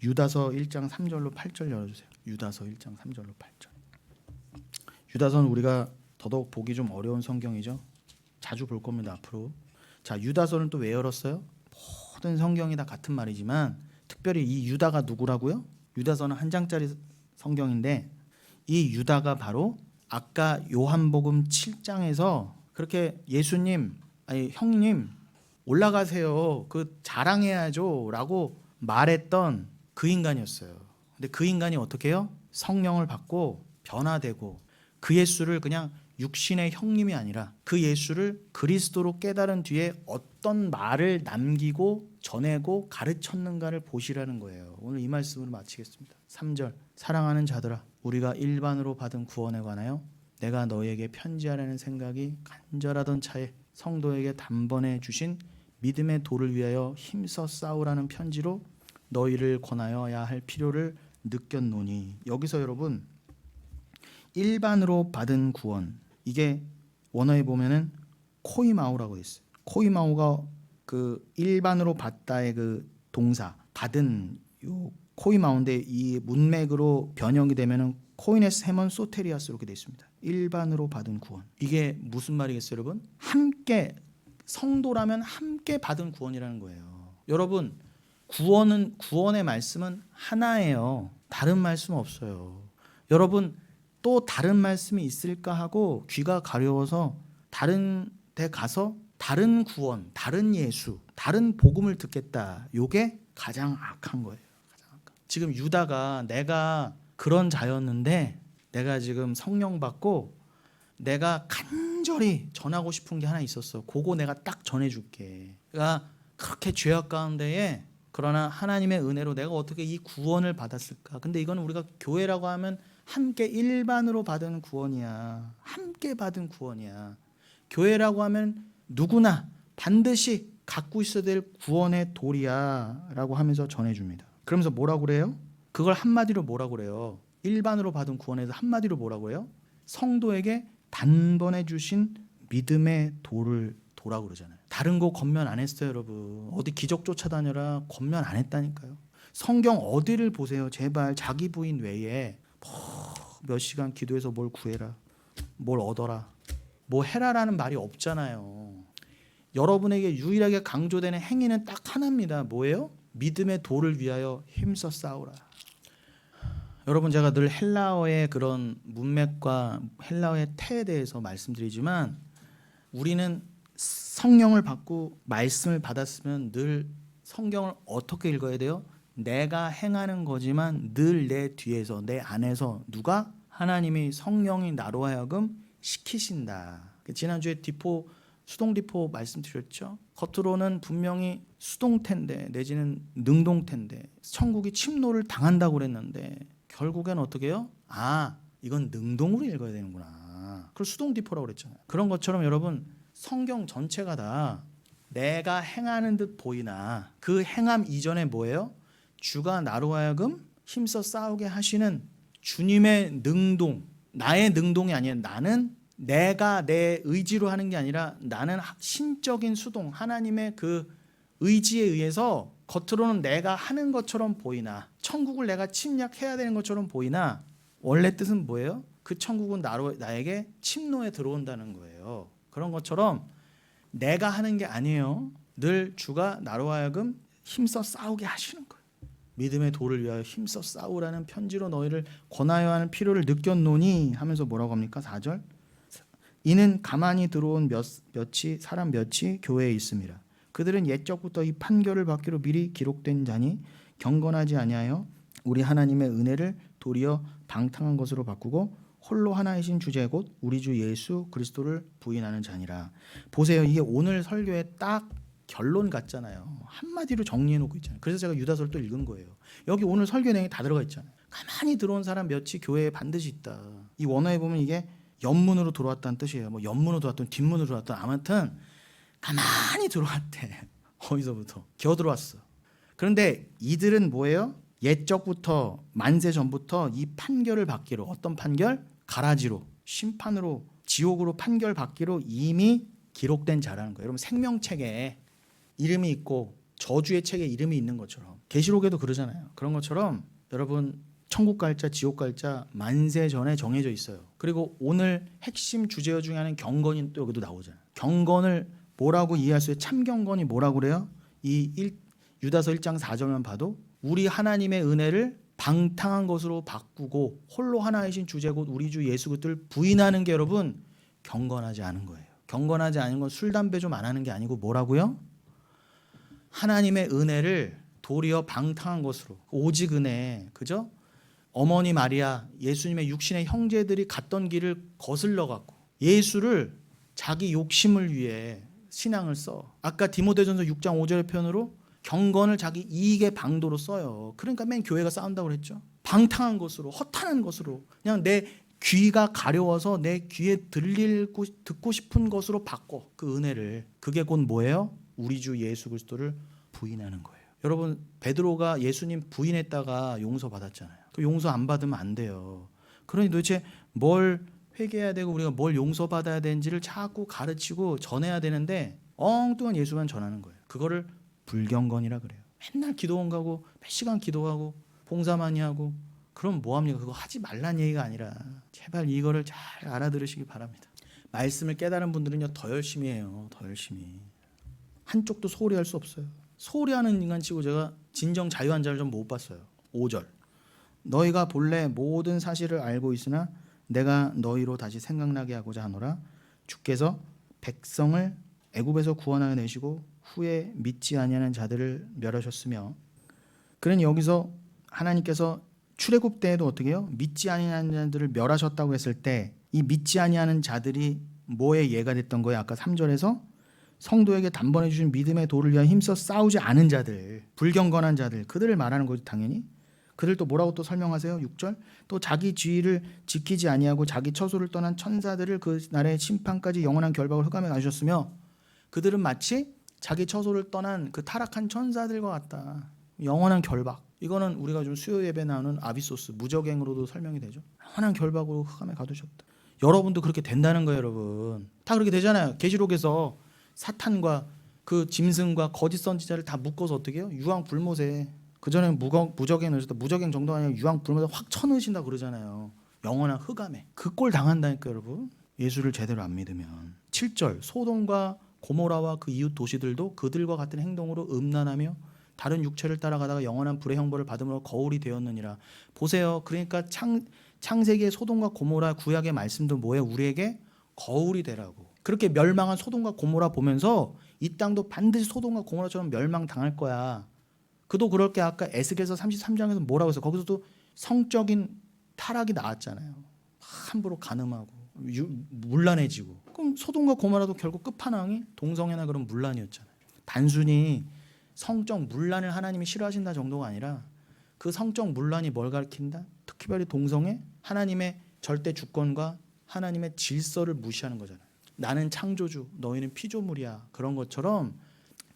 유다서 1장 3절로 8절 열어주세요. 유다서 1장 3절로 8절. 유다서는 우리가 더더욱 보기 좀 어려운 성경이죠. 자주 볼 겁니다 앞으로. 자, 유다서는 또 왜 열었어요? 모든 성경이 다 같은 말이지만 특별히 이 유다가 누구라고요? 유다서는 한 장짜리 성경인데 이 유다가 바로 아까 요한복음 7장에서 그렇게 예수님 형님 올라가세요. 그 자랑해야죠 라고 말했던 그 인간이었어요. 근데 그 인간이 어떻게 해요? 성령을 받고 변화되고 그 예수를 그냥 육신의 형님이 아니라 그 예수를 그리스도로 깨달은 뒤에 어떤 말을 남기고 전하고 가르쳤는가를 보시라는 거예요. 오늘 이 말씀으로 마치겠습니다. 3절. 사랑하는 자들아, 우리가 일반으로 받은 구원에 관하여 내가 너에게 편지하라는 생각이 간절하던 차에 성도에게 단번에 주신 믿음의 도를 위하여 힘써 싸우라는 편지로 너희를 권하여야 할 필요를 느꼈노니. 여기서 여러분 일반으로 받은 구원, 이게 원어에 보면은 코이마오라고 있어요. 코이마오가 그 일반으로 받다의 그 동사 받은 요 코이마오인데 이 문맥으로 변형이 되면은 코이네스 헤먼 소테리아스 이렇게 되어 있습니다. 일반으로 받은 구원. 이게 무슨 말이겠어요, 여러분? 함께 성도라면 함께 받은 구원이라는 거예요. 여러분 구원의 말씀은 하나예요. 다른 말씀 없어요. 여러분 또 다른 말씀이 있을까 하고 귀가 가려워서 다른 데 가서 다른 구원, 다른 예수, 다른 복음을 듣겠다. 요게 가장 악한 거예요. 가장 악한. 지금 유다가 내가 그런 자였는데 내가 지금 성령 받고 내가 간절히 전하고 싶은 게 하나 있었어. 그거 내가 딱 전해줄게. 그러니까 그렇게 죄악 가운데에 그러나 하나님의 은혜로 내가 어떻게 이 구원을 받았을까? 근데 이건 우리가 교회라고 하면 함께 일반으로 받은 구원이야. 함께 받은 구원이야. 교회라고 하면 누구나 반드시 갖고 있어야 될 구원의 도리야 라고 하면서 전해줍니다. 그러면서 뭐라고 그래요? 그걸 한마디로 뭐라고 그래요? 일반으로 받은 구원에서 한마디로 뭐라고 해요? 성도에게 단번에 주신 믿음의 도라고 그러잖아요. 다른 거 권면 안 했어요, 여러분. 어디 기적 쫓아다녀라 권면 안 했다니까요. 성경 어디를 보세요. 제발 자기 부인 외에 몇 시간 기도해서 뭘 구해라, 뭘 얻어라, 뭐 해라라는 말이 없잖아요. 여러분에게 유일하게 강조되는 행위는 딱 하나입니다. 뭐예요? 믿음의 도를 위하여 힘써 싸우라. 여러분, 제가 늘 헬라어의 그런 문맥과 헬라어의 태에 대해서 말씀드리지만 우리는 성령을 받고 말씀을 받았으면 늘 성경을 어떻게 읽어야 돼요? 내가 행하는 거지만 늘 내 뒤에서 내 안에서 누가? 하나님이 성령이 나로 하여금 시키신다. 지난주에 수동디포 말씀드렸죠. 겉으로는 분명히 수동태인데 내지는 능동태인데 천국이 침노를 당한다고 그랬는데 결국엔 어떻게 해요? 이건 능동으로 읽어야 되는구나. 그걸 수동디포라고 그랬잖아요. 그런 것처럼 여러분, 성경 전체가 다 내가 행하는 듯 보이나 그 행함 이전에 뭐예요? 주가 나로 하여금 힘써 싸우게 하시는 주님의 능동, 나의 능동이 아니라 나는 내가 내 의지로 하는 게 아니라 나는 신적인 수동, 하나님의 그 의지에 의해서 겉으로는 내가 하는 것처럼 보이나 천국을 내가 침략해야 되는 것처럼 보이나 원래 뜻은 뭐예요? 그 천국은 나에게 침노에 들어온다는 거예요. 그런 것처럼 내가 하는 게 아니에요. 늘 주가 나로 하여금 힘써 싸우게 하시는 거예요. 믿음의 도를 위하여 힘써 싸우라는 편지로 너희를 권하여 하는 필요를 느꼈노니 하면서 뭐라고 합니까? 4절. 이는 가만히 들어온 사람 몇이 교회에 있습니다. 그들은 옛적부터 이 판결을 받기로 미리 기록된 자니 경건하지 아니하여 우리 하나님의 은혜를 도리어 방탕한 것으로 바꾸고 홀로 하나이신 주제 곧 우리 주 예수 그리스도를 부인하는 자니라. 보세요. 이게 오늘 설교의 딱 결론 같잖아요. 한마디로 정리해놓고 있잖아요. 그래서 제가 유다서를 또 읽은 거예요. 여기 오늘 설교 내용이 다 들어가 있잖아요. 가만히 들어온 사람 몇이 교회에 반드시 있다. 이 원어에 보면 이게 옆문으로 들어왔다는 뜻이에요. 뭐 옆문으로 들어왔든 뒷문으로 들어왔든 아무튼 가만히 들어왔대. 어디서부터? 겨 들어왔어. 그런데 이들은 뭐예요? 옛적부터 만세 전부터 이 판결을 받기로, 어떤 판결? 가라지로, 심판으로, 지옥으로 판결 받기로 이미 기록된 자라는 거예요. 여러분, 생명책에 이름이 있고 저주의 책에 이름이 있는 것처럼 계시록에도 그러잖아요. 그런 것처럼 여러분, 천국 갈 자, 지옥 갈 자 만세 전에 정해져 있어요. 그리고 오늘 핵심 주제 중에 하나는 경건이 또 여기도 나오잖아요. 경건을 뭐라고 이해할 수 있어요? 참 경건이 뭐라고 그래요? 유다서 1장 4절만 봐도 우리 하나님의 은혜를 방탕한 것으로 바꾸고 홀로 하나이신 주제 곧 우리 주 예수 그리스도를 부인하는 게 여러분 경건하지 않은 거예요. 경건하지 않은 건 술 담배 좀 안 하는 게 아니고 뭐라고요? 하나님의 은혜를 도리어 방탕한 것으로, 오직 은혜, 그죠? 어머니 마리아, 예수님의 육신의 형제들이 갔던 길을 거슬러 갖고 예수를 자기 욕심을 위해 신앙을 써. 아까 디모데전서 6장 5절의 표현으로 경건을 자기 이익의 방도로 써요. 그러니까 맨 교회가 싸운다고 그랬죠. 방탕한 것으로, 허탄한 것으로, 그냥 내 귀가 가려워서 내 귀에 듣고 싶은 것으로 바꿔. 그 은혜를. 그게 곧 뭐예요? 우리 주 예수 그리스도를 부인하는 거예요. 여러분, 베드로가 예수님 부인했다가 용서받았잖아요. 그 용서 안 받으면 안 돼요. 그러니 도대체 뭘 회개해야 되고 우리가 뭘 용서받아야 되는지를 자꾸 가르치고 전해야 되는데 엉뚱한 예수만 전하는 거예요. 그거를 불경건이라 그래요. 맨날 기도원 가고 몇 시간 기도하고 봉사 많이 하고 그럼 뭐합니까? 그거 하지 말란 얘기가 아니라 제발 이거를 잘 알아들으시기 바랍니다. 말씀을 깨달은 분들은요 더 열심히 해요. 더 열심히. 한쪽도 소홀히 할 수 없어요. 소홀히 하는 인간치고 제가 진정 자유한 자를 좀 못 봤어요. 5절. 너희가 본래 모든 사실을 알고 있으나 내가 너희로 다시 생각나게 하고자 하노라. 주께서 백성을 애굽에서 구원하여 내시고 후에 믿지 아니하는 자들을 멸하셨으며. 그러니 여기서 하나님께서 출애굽 때에도 어떻게 해요? 믿지 아니하는 자들을 멸하셨다고 했을 때 이 믿지 아니하는 자들이 뭐의 예가 됐던 거예요? 아까 3절에서 성도에게 단번에 주신 믿음의 도를 위하여 힘써 싸우지 않은 자들, 불경건한 자들, 그들을 말하는 거죠, 당연히. 그들 또 뭐라고 또 설명하세요? 6절. 또 자기 지위를 지키지 아니하고 자기 처소를 떠난 천사들을 그 날의 심판까지 영원한 결박을 흑암에 가셨으며 그들은 마치 자기 처소를 떠난 그 타락한 천사들과 같다. 영원한 결박. 이거는 우리가 좀 수요 예배 나오는 아비소스, 무적행으로도 설명이 되죠. 영원한 결박으로 흑암에 가두셨다. 여러분도 그렇게 된다는 거예요, 여러분. 다 그렇게 되잖아요. 계시록에서 사탄과 그 짐승과 거짓 선지자를 다 묶어서 어떻게 해요? 유황 불못에. 그전에는 무적행 넣으셨다. 무적행 정도가 아니라 유황 불못에 확 쳐넣으신다 그러잖아요. 영원한 흑암에. 그 꼴 당한다니까 여러분. 예수를 제대로 안 믿으면. 7절. 소돔과 고모라와 그 이웃 도시들도 그들과 같은 행동으로 음란하며 다른 육체를 따라가다가 영원한 불의 형벌을 받음으로 거울이 되었느니라. 보세요. 그러니까 창세기의 소돔과 고모라 구약의 말씀도 뭐예요? 우리에게 거울이 되라고. 그렇게 멸망한 소돔과 고모라 보면서 이 땅도 반드시 소돔과 고모라처럼 멸망당할 거야. 그도 그럴 게 아까 에스겔서 33장에서 뭐라고 해서 거기서도 성적인 타락이 나왔잖아요. 함부로 간음하고 문란해지고. 그럼 소돔과 고모라도 결국 끝판왕이 동성애나 그런 문란이었잖아요. 단순히 성적 문란을 하나님이 싫어하신다 정도가 아니라 그 성적 문란이 뭘 가리킨다? 특별히 동성애, 하나님의 절대 주권과 하나님의 질서를 무시하는 거잖아요. 나는 창조주, 너희는 피조물이야. 그런 것처럼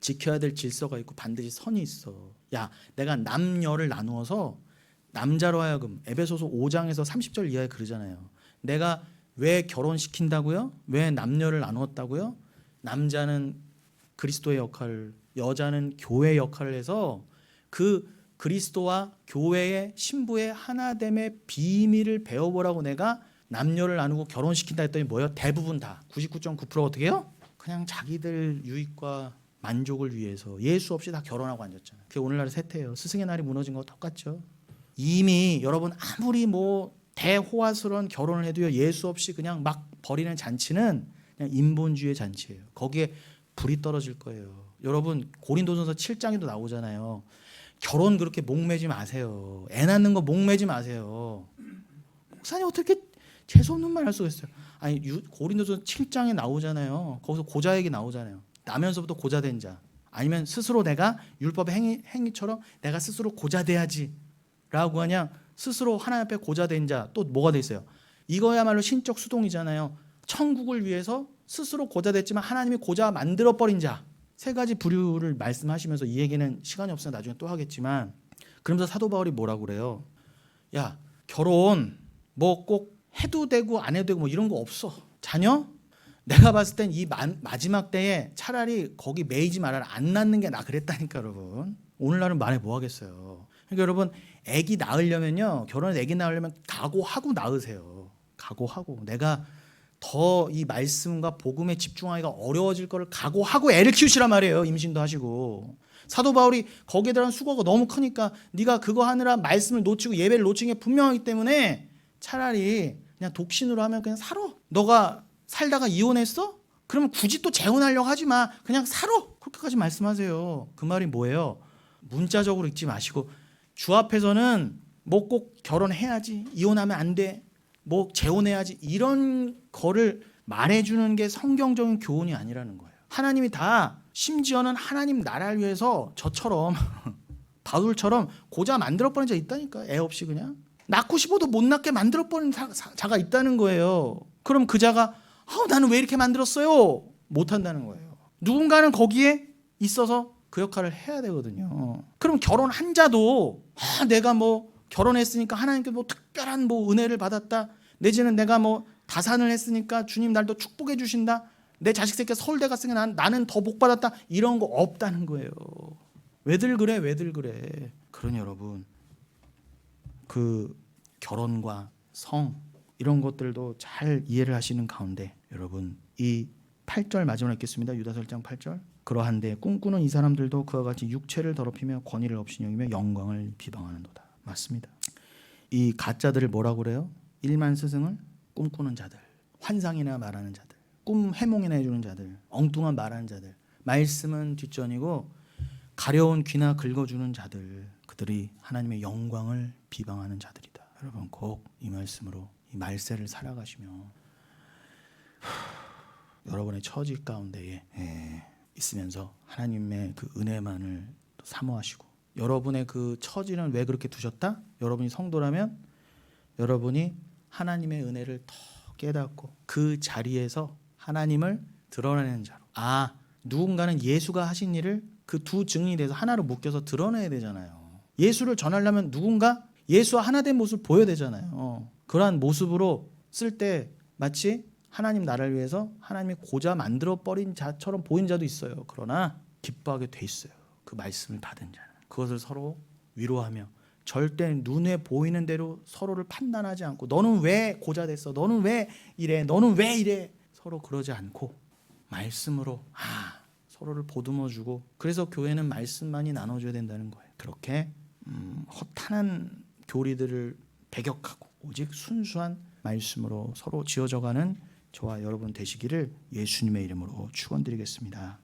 지켜야 될 질서가 있고 반드시 선이 있어. 야, 내가 남녀를 나누어서 남자로 하여금 에베소서 5장에서 30절 이하에 그러잖아요. 내가 왜 결혼시킨다고요? 왜 남녀를 나누었다고요? 남자는 그리스도의 역할을, 여자는 교회의 역할을 해서 그 그리스도와 교회의 신부의 하나됨의 비밀을 배워보라고 내가 남녀를 나누고 결혼시킨다 했더니 뭐예요? 대부분 다 99.9%가 어떻게 해요? 그냥 자기들 유익과 만족을 위해서 예수 없이 다 결혼하고 앉았잖아요. 그게 오늘날의 세태예요. 스승의 날이 무너진 거 똑같죠. 이미 여러분 아무리 뭐 대호화스러운 결혼을 해도요, 예수 없이 그냥 막 버리는 잔치는 그냥 인본주의의 잔치예요. 거기에 불이 떨어질 거예요. 여러분 고린도전서 7장에도 나오잖아요. 결혼 그렇게 목매지 마세요. 애 낳는 거 목매지 마세요. 목사님 어떻게 재수없는 말 할 수가 있어요? 아니 고린도전서 7장에 나오잖아요. 거기서 고자 얘기 나오잖아요. 나면서부터 고자 된 자, 아니면 스스로 내가 율법의 행위처럼 내가 스스로 고자 돼야지 라고 하냐, 스스로 하나님 앞에 고자 된 자, 또 뭐가 돼 있어요? 이거야말로 신적 수동이잖아요. 천국을 위해서 스스로 고자 됐지만 하나님이 고자 만들어버린 자, 세 가지 부류를 말씀하시면서 이 얘기는 시간이 없어서 나중에 또 하겠지만, 그러면서 사도 바울이 뭐라고 그래요? 야, 결혼 뭐 꼭 해도 되고 안 해도 되고 뭐 이런 거 없어. 자녀? 내가 봤을 땐 이 마지막 때에 차라리 거기 매이지 말아라. 안 낳는 게 나 그랬다니까 여러분. 오늘날은 말해 뭐 하겠어요. 그러니까 여러분 아기 낳으려면요, 결혼해서 아기 낳으려면 각오하고 낳으세요. 각오하고. 내가 더 이 말씀과 복음에 집중하기가 어려워질 거를 각오하고 애를 키우시란 말이에요. 임신도 하시고. 사도 바울이 거기에 대한 수고가 너무 크니까 네가 그거 하느라 말씀을 놓치고 예배를 놓친 게 분명하기 때문에 차라리 그냥 독신으로 하면 그냥 살아. 너가 살다가 이혼했어? 그러면 굳이 또 재혼하려고 하지 마. 그냥 살아. 그렇게까지 말씀하세요. 그 말이 뭐예요? 문자적으로 읽지 마시고 주 앞에서는 뭐 꼭 결혼해야지, 이혼하면 안 돼, 뭐 재혼해야지, 이런 거를 말해주는 게 성경적인 교훈이 아니라는 거예요. 하나님이 다, 심지어는 하나님 나라를 위해서 저처럼 바울처럼 고자 만들어버린 자 있다니까. 애 없이 그냥 낳고 싶어도 못 낳게 만들어버린 자가 있다는 거예요. 그럼 그 자가 나는 왜 이렇게 만들었어요? 못한다는 거예요. 누군가는 거기에 있어서 그 역할을 해야 되거든요. 그럼 결혼한 자도 내가 뭐 결혼했으니까 하나님께 뭐 특별한 뭐 은혜를 받았다, 내지는 내가 뭐 다산을 했으니까 주님 날 더 축복해 주신다, 내 자식 새끼가 서울대 갔으니까 나는 더 복 받았다, 이런 거 없다는 거예요. 왜들 그래? 그러니 여러분, 그 결혼과 성 이런 것들도 잘 이해를 하시는 가운데 여러분 이 8절 마지막에 읽겠습니다. 유다서 1장 8절. 그러한데 꿈꾸는 이 사람들도 그와 같이 육체를 더럽히며 권위를 업신여기며 영광을 비방하는도다. 맞습니다. 이 가짜들을 뭐라고 그래요? 일만 스승을 꿈꾸는 자들, 환상이나 말하는 자들, 꿈 해몽이나 해주는 자들, 엉뚱한 말하는 자들, 말씀은 뒷전이고 가려운 귀나 긁어주는 자들, 그들이 하나님의 영광을 비방하는 자들이다. 여러분 꼭 이 말씀으로 이 말세를 살아가시며 여러분의 처지 가운데에 있으면서 하나님의 그 은혜만을 사모하시고, 여러분의 그 처지는 왜 그렇게 두셨다? 여러분이 성도라면 여러분이 하나님의 은혜를 더 깨닫고 그 자리에서 하나님을 드러내는 자로. 누군가는 예수가 하신 일을 그 두 증인이 돼서 하나로 묶여서 드러내야 되잖아요. 예수를 전하려면 누군가 예수와 하나 된 모습을 보여야 되잖아요. 그러한 모습으로 쓸 때 마치 하나님 나라를 위해서 하나님이 고자 만들어 버린 자처럼 보인 자도 있어요. 그러나 기뻐하게 돼 있어요. 그 말씀을 받은 자는. 그것을 서로 위로하며 절대 눈에 보이는 대로 서로를 판단하지 않고 너는 왜 고자 됐어? 너는 왜 이래? 너는 왜 이래? 서로 그러지 않고 말씀으로 서로를 보듬어주고, 그래서 교회는 말씀만이 나눠줘야 된다는 거예요. 그렇게 허탄한 교리들을 배격하고 오직 순수한 말씀으로 서로 지어져가는 저와 여러분 되시기를 예수님의 이름으로 축원드리겠습니다.